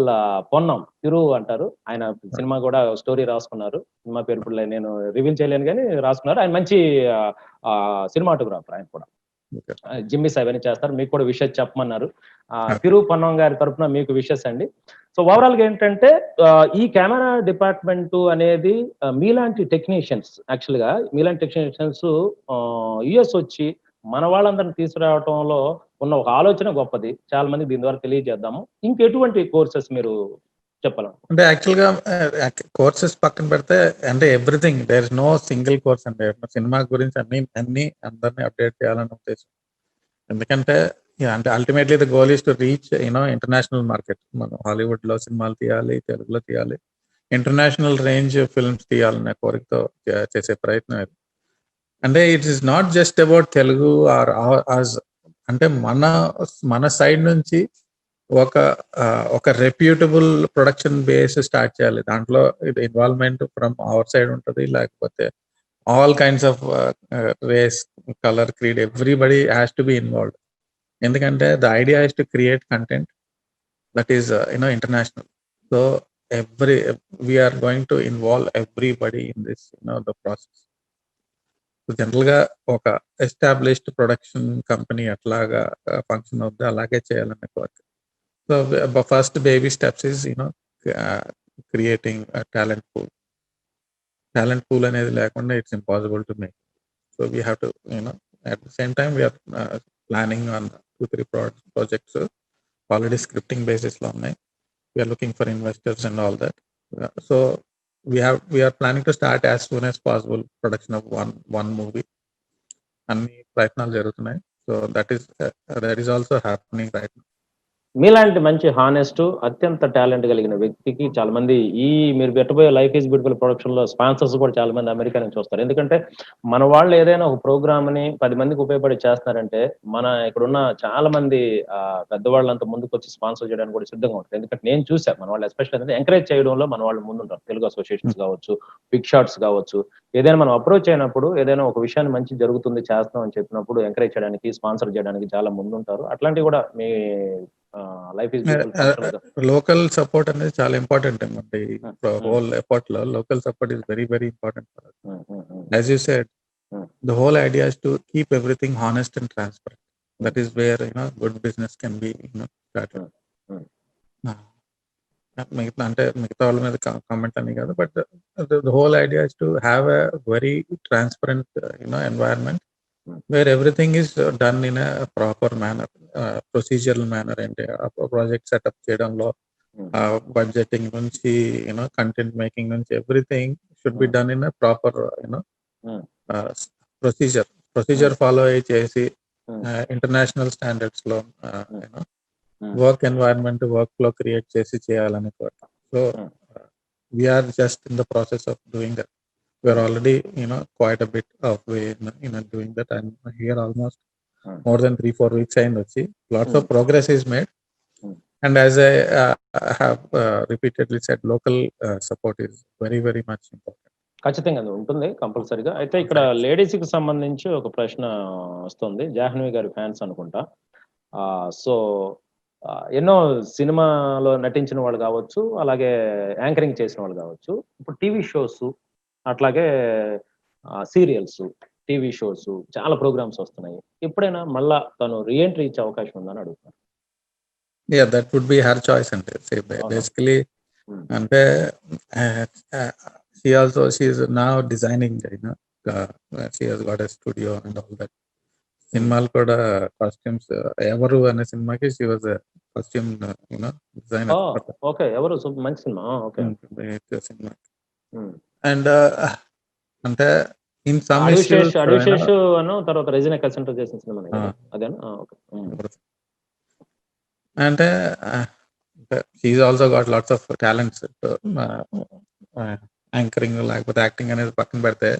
పొన్నం, తిరు అంటారు ఆయన. సినిమా కూడా స్టోరీ రాసుకున్నారు. సినిమా పేరు ఇప్పుడు నేను రివీల్ చేయలేను కానీ రాసుకున్నారు. ఆయన మంచి సినిమాటోగ్రాఫర్. ఆయన కూడా జిమ్మిస్ అవన్నీ చేస్తారు. మీకు కూడా విషెస్ చెప్పమన్నారు. తిరు పొన్నం గారి తరఫున మీకు విషెస్ అండి. సో ఓవరాల్ గా ఏంటంటే ఈ కెమెరా డిపార్ట్మెంట్ అనేది మీలాంటి టెక్నీషియన్స్, యాక్చువల్ గా మీలాంటి టెక్నీషియన్స్ యుఎస్ వచ్చి మన వాళ్ళందరిని తీసుకురావడంలో ఉన్న ఒక ఆలోచన గొప్పది. చాలా మంది దీని ద్వారా తెలియజేద్దాము. ఇంకెటువంటి కోర్సెస్ మీరు చెప్పాలి? అంటే యాక్చువల్ గా కోర్సెస్ పక్కన పెడితే అంటే everything there is no single course అండి. సినిమా గురించి అన్ని అందరినీ అప్డేట్ చేయాలని ఉద్దేశం. ఎందుకంటే అంటే ultimately the goal is to reach international market. మనం హాలీవుడ్ లో సినిమాలు తీయాలి, తెలుగులో తీయాలి, ఇంటర్నేషనల్ రేంజ్ ఫిల్మ్స్ తీయాలనే కోరికతో చేసే ప్రయత్నం ఇది. అంటే it is not just about Telugu or అంటే మన సైడ్ నుంచి ఒక రెప్యూటబుల్ ప్రొడక్షన్ బేస్ స్టార్ట్ చేయాలి. దాంట్లో ఇన్వాల్వ్మెంట్ ఫ్రమ్ అవర్ సైడ్ ఉంటుంది, లేకపోతే all kinds of race, colour, creed, everybody has to be involved. ఎందుకంటే the idea is to create content that is international. So we're going to involve everybody in this the process. General గా ఒక established production company ఎట్లాగా function అవుతుంది అలాగే చేయాలనే కోరిక. So first baby steps is creating talent pool. Talent pool అనేది లేకుండా it's impossible to make. So we have to at the same time we're planning on 2-3 projects already scripting basis లో ఉన్నాయి. We're looking for investors and all that. So we are planning to start as soon as possible production of one movie. అన్ని ప్రయత్నాలు జరుగుతున్నాయి. So that is also happening right now. మీలాంటి మంచి honest, అత్యంత talent కలిగిన వ్యక్తికి చాలా మంది మీరు పెట్టబోయే లైఫ్ ఈజ్ బ్యూటిఫుల్ ప్రొడక్షన్ లో స్పాన్సర్స్ కూడా చాలా మంది అమెరికా నుంచి వస్తారు. ఎందుకంటే మన వాళ్ళు ఏదైనా ఒక ప్రోగ్రామ్ ని 10 మందికి ఉపయోగపడి చేస్తున్నారంటే మన ఇక్కడున్న చాలా మంది పెద్దవాళ్ళంతా ముందుకు వచ్చి స్పాన్సర్ చేయడానికి కూడా సిద్ధంగా ఉంటారు. ఎందుకంటే నేను చూసాను మన వాళ్ళు ఎస్పెషల్ అనేది ఎంకరేజ్ చేయడంలో మన వాళ్ళు ముందుంటారు. తెలుగు అసోసియేషన్స్ కావచ్చు, బిగ్ షాట్స్ కావచ్చు, ఏదైనా మనం అప్రోచ్ అయినప్పుడు ఏదైనా ఒక విషయాన్ని మంచి జరుగుతుంది చేస్తాం అని చెప్పినప్పుడు ఎంకరేజ్ చేయడానికి, స్పాన్సర్ చేయడానికి చాలా ముందుంటారు. అట్లాంటివి కూడా మీ లైఫ్ ఈజ్ లోకల్ సపోర్ట్ అనేది చాలా ఇంపార్టెంట్ అండి. హోల్ ఎఫర్ట్ లో local support is very very important. As you said, the whole idea is to keep everything honest and transparent. That is where good business can be started. మిగతా వాళ్ళ మీద comment అని కాదు, but the whole idea is to have a very transparent environment where everything is done in a proper manner, procedural manner. అంటే project setup చేయడంలో budgeting నుంచి content making నుంచి everything should be done in a proper procedure follow అయ్యి చేసి international standards లో work environment, work flow create చేసి చేయాలని కోరిక. So we're just in the process of doing that. We're already quite a bit of way in doing that. I'm here almost more than 3-4 weeks ayin vachi lots of progress is made. And as I have repeatedly said, local support is very very much important. ఖచ్చితంగా ఉంటుంది, కంపల్సరీగా. అయితే ఇక్కడ ladies కి సంబంధించి ఒక ప్రశ్న వస్తుంది. జాహ్నవి గారి ఫ్యాన్స్ అనుకుంటా. సో ఎన్నో సినిమాలో నటించిన వాళ్ళు కావచ్చు, అలాగే యాంకరింగ్ చేసిన వాళ్ళు కావచ్చు, ఇప్పుడు టీవీ షోస్ అట్లాగే సీరియల్స్, టీవీ షోస్, చాలా ప్రోగ్రామ్స్ వస్తున్నాయి. ఎప్పుడైనా మళ్ళా తను రీఎంట్రీ ఇచ్చే అవకాశం ఉందని అడుగుతాను. Yeah, that would be her choice. అంటే basically అంటే she is now designing, she has got a studio and all that. సినిమాలు కూడా కాస్ట్యూమ్స్ ఎవరు అనే సినిమాకి she was costume designer okay, ఎవరు మంచి సినిమా. ఓకే. సినిమా. అండ్ అంటే ఇన్ సమ్ అడివిశేష్ అను తర్వాత రెజినా కసెంటర్ చేసిన సినిమా అదేనా? ఓకే. అంటే she also got lots of talents. Anchoring లేకపోతే యాక్టింగ్ అనేది పక్కన పెడితే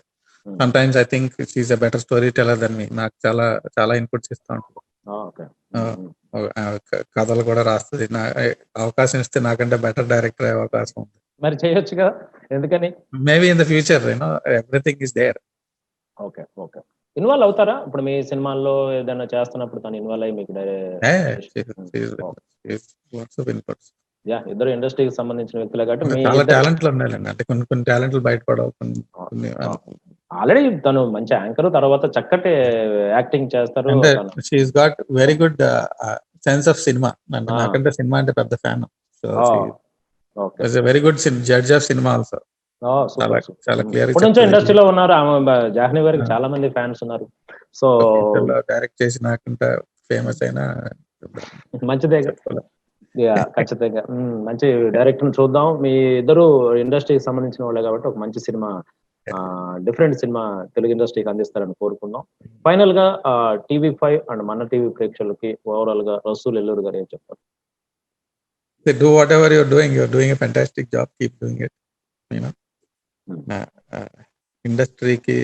some times I think she a better story teller then మీ. నాకు చాలా చాలా ఇన్పుట్స్ ఇస్తా ఉంటుంది. కథలు కూడా రాస్తుంది. అవకాశం ఇస్తే నాకంటే బెటర్ డైరెక్టర్ అయ్యే అవకాశం ఉంది. మరి చేయొచ్చు కదా, ఎందుకని? Maybe in the future everything is there. Okay. Involve అవుతారా ఇప్పుడు మీ సినిమాల్లో ఏదైనా చేస్తున్నప్పుడు తను ఇన్వాల్వ్ అయ్యి మీకు ఇద్దరు ఇండస్ట్రీకి సంబంధించిన వ్యక్తులే కాబట్టి చాలా టాలెంట్లు ఉన్నాయండి. అంటే కొన్ని టాలెంట్లు బయటపడవు. ఆల్రెడీ తను మంచి యాంకర్, తర్వాత చక్కటి యాక్టింగ్ చేస్తారు. She's got very good sense of cinema. అంటే నాకంటే సినిమా అంటే పెద్ద fan. So very good judge of cinema also. చాలా క్లియర్ ఇండస్ట్రీలో ఉన్నారు. జాహ్నవి గారికి చాలా మంది ఫ్యాన్స్ ఉన్నారు. సో డైరెక్ట్ చేసి నాకంటే ఫేమస్ అయినా మంచిదే. ఖచ్చితంగా మంచి డైరెక్టర్ చూద్దాం. మీ ఇద్దరు ఇండస్ట్రీకి సంబంధించిన వాళ్ళే కాబట్టి ఒక మంచి సినిమా, డిఫరెంట్ సినిమా తెలుగు ఇండస్ట్రీకి అందిస్తారని కోరుకుందాం. ఫైనల్ గా TV5 అండ్ మన టీవీ ప్రేక్షకులకి ఓవరాల్ గా రసూల్ ఎల్లూరు గారు ఏం చెప్తారు? Do whatever you're doing a fantastic job. Keep doing it. ఇండస్ట్రీకి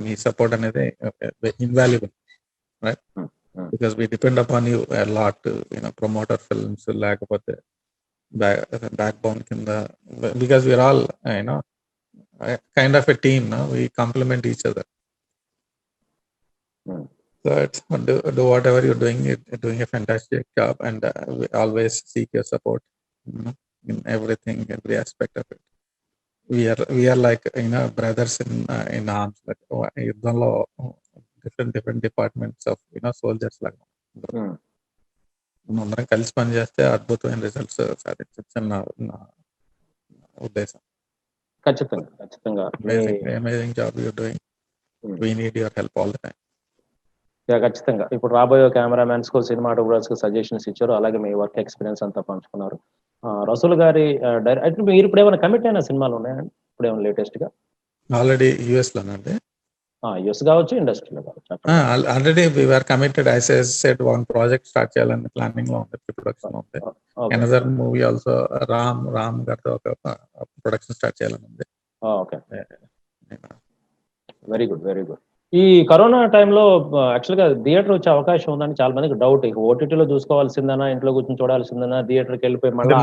మీ సపోర్ట్ అనేది invaluable, right? Because we depend upon you a lot. Promoter films లేకపోతే backbone కింద, because we're all kind of a team, no? We complement each other. So do whatever you're doing a fantastic job, and we always seek your support in everything, every aspect of it. We are like brothers in arms. Like యుద్ధంలో different departments of soldiers లాగా అందరం కలిసి పనిచేస్తే అద్భుతమైన results సాధించవచ్చు నా ఉద్దేశం. ఖచ్చితంగా amazing job you're doing. We need your help all the time. ఖచ్చితంగా. ఇప్పుడు రాబోయే కెమెరామెన్స్ కు, సినిమాటోగ్రాఫర్స్ కు సజెషన్స్ ఇచ్చారు. అలాగే మీ వర్క్ ఎక్స్పీరియన్స్ అంతా పంచుకున్నారు. రసూల్ గారి డైరెక్ట్ మీరు ఇప్పుడు ఏమైనా కమిట్ అయిన సినిమాలు ఉన్నాయండి? ఇప్పుడు ఏమైనా లేటెస్ట్ గా? Already US లోనండి. యుఎస్ కావచ్చు, ఇండస్ట్రీలో కావచ్చు. Already we're committed. I said one project start చేయాలని ప్లానింగ్ లో ఉంది, ప్రొడక్షన్ లో ఉంది. అనదర్ మూవీ ఆల్సో రామ్ గారితో ఒక ప్రొడక్షన్ స్టార్ట్ చేయాలని ఉంది. Okay, very good. ఈ కరోనా టైంలో యాక్చువల్ గా థియేటర్ వచ్చే అవకాశం ఉందని చాలా మందికి డౌట్. ఇక ఓటీటీలో చూసుకోవాల్సిందనా, ఇంట్లో కూర్చొని చూడాల్సిందనా, థియేటర్కి వెళ్ళిపోయి మళ్ళీ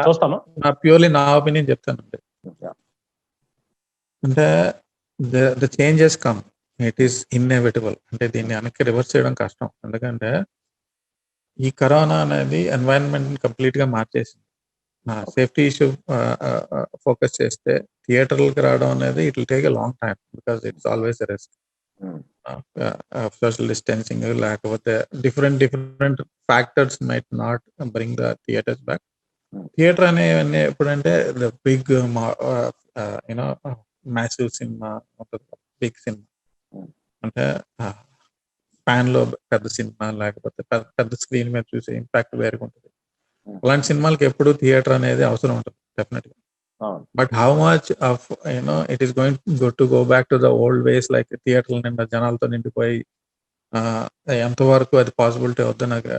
చూస్తామా? ప్యూర్లీ నా ఒపీనియన్ చెప్తానండి. అంటే the changes come, it is inevitable. అంటే దీన్ని వెనక్కి రివర్స్ చేయడం కష్టం. ఎందుకంటే ఈ కరోనా అనేది ఎన్వైరన్మెంట్ కంప్లీట్ గా మార్చేసింది. సేఫ్టీ ఇష్యూ ఫోకస్ చేస్తే థియేటర్లకు రావడం అనేది it will take a long time, because it's always a risk. Social distancing లేకపోతే different factors might not bring the theatres back. Theatre అనేవన్నీ ఎప్పుడంటే ద బిగ్ మ్యాసివ్ సినిమా ఉంటుంది, బిగ్ సినిమా అంటే fan లో పెద్ద సినిమా, లేకపోతే పెద్ద స్క్రీన్ మీద చూసే ఇంపాక్ట్ వేరుగా ఉంటుంది. అలాంటి సినిమాలకి ఎప్పుడు థియేటర్ అనేది అవసరం ఉంటుంది డెఫినెట్ గా. But how much of it is going to go back to the old ways, like థియేటర్ల నిండా జనాలతో నిండిపోయి ఎంతవరకు అది పాసిబిలిటీ అవుతుంది నాకు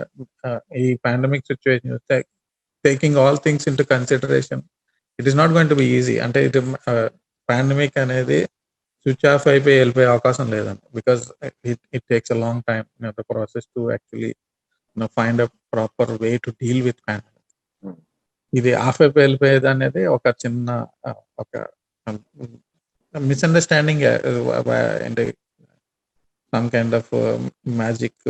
ఈ పాండమిక్ సిచ్యువేషన్ చూస్తే, taking all things in to consideration, it is not going to be easy. అంటే ఇది పాండమిక్ అనేది స్విచ్ ఆఫ్ అయిపోయి వెళ్ళిపోయే అవకాశం లేదండి, because it takes a long time the process to actually find a proper way to deal with pandemic. ఇది of అయిపోయి వెళ్ళిపోయేది అనేది ఒక చిన్న ఒక మిస్అండర్స్టాండింగ్, అంటే some kind of magic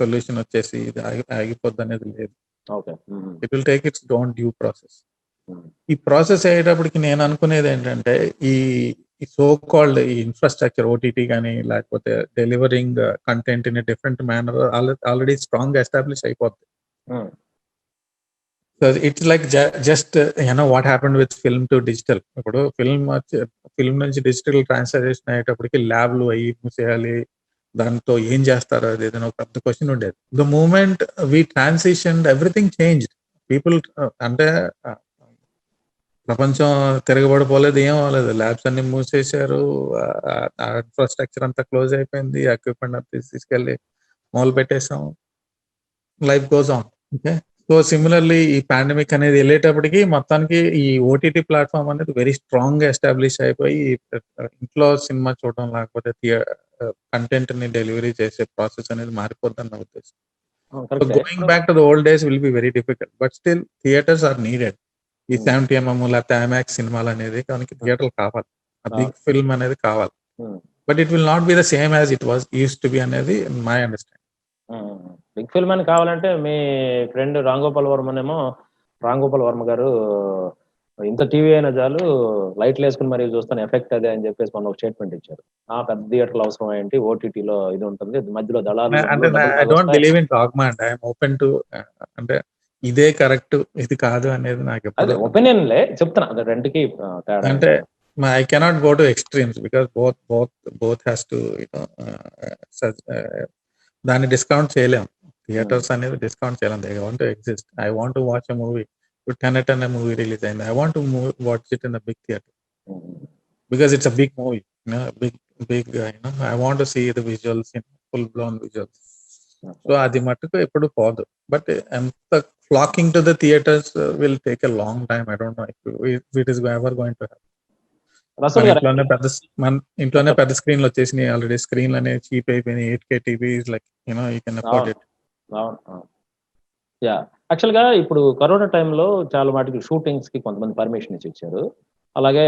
solution వచ్చేసి ఇది ఆగిపోద్ది అనేది లేదు. It will take its own due process. ఈ ప్రాసెస్ అయ్యేటప్పటికి నేను అనుకునేది ఏంటంటే, ఈ సో కాల్డ్ ఈ ఇన్ఫ్రాస్ట్రక్చర్ ఓటీటీ కానీ లేకపోతే delivering content in different manner already strong establish అయిపోద్ది. So it's like just what happened with film to digital. ఇప్పుడు ఫిల్మ్ నుంచి డిజిటల్ ట్రాన్స్లేషన్ అయ్యేటప్పటికి ల్యాబ్లు అయ్యి మూసేయాలి, దాంతో ఏం చేస్తారు అది ఏదైనా ఒక పెద్ద క్వశ్చన్ ఉండేది. The moment we transition everything changed. People అంటే ప్రపంచం తిరగబడిపోలేదు, ఏం అవ్వలేదు. ల్యాబ్స్ అన్ని మూసేశారు. ఆ ఇన్ఫ్రాస్ట్రక్చర్ అంతా క్లోజ్ అయిపోయింది. ఎక్విప్మెంట్ అంతా తీసుకెళ్ళి మొదలు పెట్టేసాం. Life goes on. Okay. So similarly ఈ పాండమిక్ అనేది వెళ్ళేటప్పటికి మొత్తానికి ఈ ఓటీటీ ప్లాట్ఫామ్ అనేది వెరీ స్ట్రాంగ్ గా ఎస్టాబ్లిష్ అయిపోయి ఇంట్లో సినిమా చూడడం లేకపోతే కంటెంట్ ని డెలివరీ చేసే ప్రాసెస్ అనేది మారిపోద్దని నా ఉద్దేశం. సో కరెక్టే. Going back to the old days will be very difficult, but still theatres are needed. ఈ 70mm లేకపోతే ఐమాక్స్ సినిమాలు అనేది దానికి థియేటర్లు కావాలి. ఆ బిగ్ ఫిల్మ్ అనేది కావాలి. But it will not be the same as it was use to be అనేది మై అండర్స్టాండింగ్. బిగ్ ఫిల్మ్ అని కావాలంటే మీ ఫ్రెండ్ రామ్ గోపాల్ వర్మ గారు ఇంత టీవీ అయినా చాలు లైట్లు వేసుకుని మరీ చూస్తాను ఎఫెక్ట్ అదే అని చెప్పేసి మొన్న ఒక స్టేట్మెంట్ ఇచ్చారు. ఆ పెద్ద థియేటర్లు అవసరం ఏంటి, ఓటీటీలో ఇది ఉంటుంది, మధ్యలో దళాలు అంటే I don't believe in dogma and I'm open to అంటే ఇదే కరెక్ట్ ఇది కాదు అనేది నాకు అదే ఎప్పుడు ఒపీనియన్లే చెప్తున్నా. అదే రెండుకి తేడా అంటే I cannot go to extremes because both has to దాన్ని డిస్కౌంట్ చేయలేం. థియేటర్స్ అనేది డిస్కౌంట్ చేయలేం. They want to exist. I want to watch a movie. ఇప్పుడు టెనెట్ అనే మూవీ రిలీజ్ అయింది. I want to watch it in the big theatre because it's a big movie, big I want to see the visuals in full blown visuals. So adi mattuku eppudu podu, but the flocking to the theaters will take a long time. I don't know if it is ever going to happen. Rasool గారు మన ఇంట్లోనే పెద్ద స్క్రీన్లు వచ్చేసినాయి already. స్క్రీన్లు అనేవి cheap అయిపోయినాయి. 8K TV is like you can afford it. Yeah actual గా ఇప్పుడు కరోనా టైంలో చాలా వాటికి షూటింగ్స్ కి కొంతమంది పర్మిషన్స్ ఇచ్చారు. అలాగే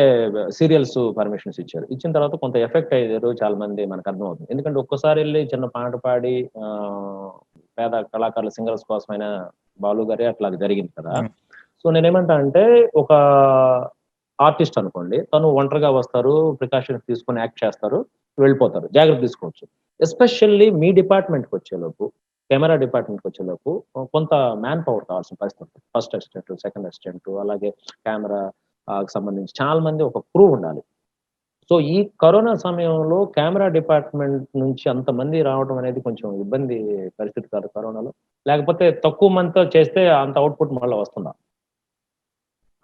సీరియల్స్ పర్మిషన్స్ ఇచ్చారు. ఇచ్చిన తర్వాత కొంత ఎఫెక్ట్ అయ్యారు చాలా మంది, మనకు అర్థమవుతుంది. ఎందుకంటే ఒక్కసారి వెళ్ళి చిన్న పాట పాడి పేద కళాకారుల సింగర్స్ కోసమైనా బాలు గారే అట్లా జరిగింది కదా. సో నేనేమంటా అంటే ఒక ఆర్టిస్ట్ అనుకోండి, తను ఒంటరిగా వస్తారు, ప్రికాషన్స్ తీసుకొని యాక్ట్ చేస్తారు, వెళ్ళిపోతారు, జాగ్రత్త తీసుకోవచ్చు. ఎస్పెషల్లీ మీ డిపార్ట్మెంట్కి వచ్చేలోపు, కెమెరా డిపార్ట్మెంట్కి వచ్చేలోపు కొంత మ్యాన్ పవర్ కావాల్సిన పరిస్థితి. ఫస్ట్ అసిస్టెంట్, సెకండ్ అసిస్టెంట్, అలాగే కెమెరా సంబంధించి చాలా మంది ఒక క్రూ ఉండాలి. సో ఈ కరోనా సమయంలో కెమెరా డిపార్ట్మెంట్ నుంచి అంతమంది రావడం అనేది కొంచెం ఇబ్బంది పరిస్థితి కాదు కరోనాలో? లేకపోతే తక్కువ మందితో చేస్తే అంత అవుట్పుట్ మళ్ళీ వస్తుందా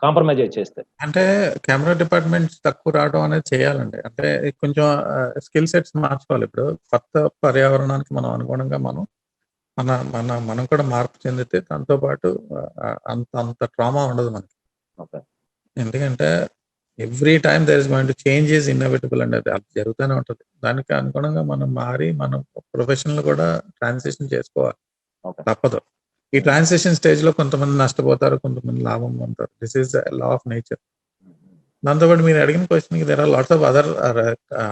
కాంప్రమైజ్ చేస్తే? అంటే కెమెరా డిపార్ట్మెంట్ తక్కువ రావడం అనేది చేయాలండి. అంటే కొంచెం స్కిల్ సెట్స్ మార్చుకోవాలి. ఇప్పుడు కొత్త పర్యావరణానికి మనం అనుగుణంగా మనం కూడా మార్పు చెందితే దాంతో పాటు అంత ట్రామా ఉండదు మనకి. ఎందుకంటే every time there is going to change is inevitable అండి. అది జరుగుతూనే ఉంటుంది. దానికి అనుగుణంగా మనం మారి మనం ప్రొఫెషనల్ కూడా ట్రాన్సిషన్ చేసుకోవాలి, తప్పదు. ఈ ట్రాన్సిషన్ స్టేజ్ లో కొంతమంది నష్టపోతారు, కొంతమంది లాభం పొందుతారు. This is law of nature. దాంతోపాటు మీరు అడిగిన క్వశ్చన్కి there are lots of other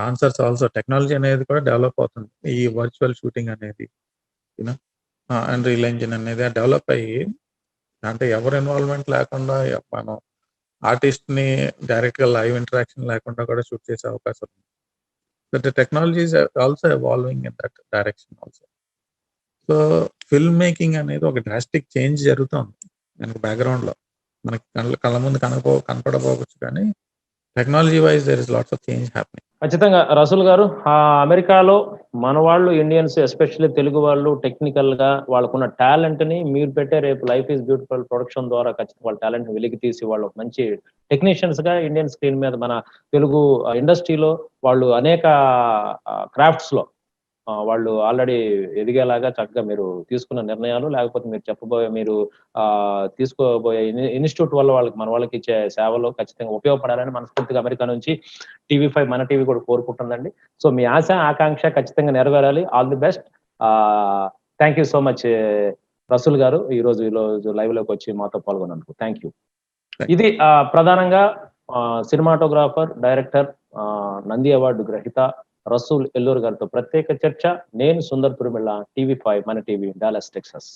answers also. Technology అనేది కూడా డెవలప్ అవుతుంది. ఈ వర్చువల్ షూటింగ్ అనేది అండ్ రీల్ ఇంజిన్ అనేది డెవలప్ అయ్యి, అంటే ఎవరు ఇన్వాల్వ్మెంట్ లేకుండా మనం ఆర్టిస్ట్ ని డైరెక్ట్ గా లైవ్ ఇంటరాక్షన్ లేకుండా కూడా షూట్ చేసే అవకాశం ఉంది. But the technology is also evolving in that direction also. So film making అనేది ఒక డ్రాస్టిక్ చేంజ్ జరుగుతుంది మనకి బ్యాక్గ్రౌండ్ లో. మనకి కళ్ళ ముందు కనపడకపోవచ్చు, కానీ technology wise there is lots of change happening. ఖచ్చితంగా రసూల్ గారు, అమెరికాలో మన వాళ్ళు, ఇండియన్స్ ఎస్పెషల్లీ తెలుగు వాళ్ళు టెక్నికల్ గా వాళ్ళకున్న టాలెంట్ ని మీరు పెట్టే రేపు లైఫ్ ఈజ్ బ్యూటిఫుల్ ప్రొడక్షన్ ద్వారా ఖచ్చితంగా వాళ్ళ టాలెంట్ ని వెలికి తీసి వాళ్ళు ఒక మంచి టెక్నీషియన్స్ గా ఇండియన్ స్క్రీన్ మీద మన తెలుగు ఇండస్ట్రీలో వాళ్ళు అనేక క్రాఫ్ట్స్ లో వాళ్ళు ఆల్రెడీ ఎదిగేలాగా చక్కగా మీరు తీసుకున్న నిర్ణయాలు, లేకపోతే మీరు తీసుకోబోయే ఇన్స్టిట్యూట్ వల్ల మన వాళ్ళకి ఇచ్చే సేవలు ఖచ్చితంగా ఉపయోగపడాలని మనస్ఫూర్తిగా అమెరికా నుంచి TV5 మన టీవీ కూడా కోరుకుంటుందండి. సో మీ ఆశ, ఆకాంక్ష ఖచ్చితంగా నెరవేరాలి. All the best. Thank you so much Rasool garu, ఈ రోజు లైవ్ లోకి వచ్చి మాతో పాల్గొన్నందుకు థ్యాంక్ యూ. ఇది ప్రధానంగా సినిమాటోగ్రాఫర్, డైరెక్టర్, నంది అవార్డు గ్రహీత రసూల్ ఎల్లూరు గారితో ప్రత్యేక చర్చ. నేను సుందర్ పురిమిళ్ళ, TV5 మన టీవీ, డాలస్ టెక్సాస్.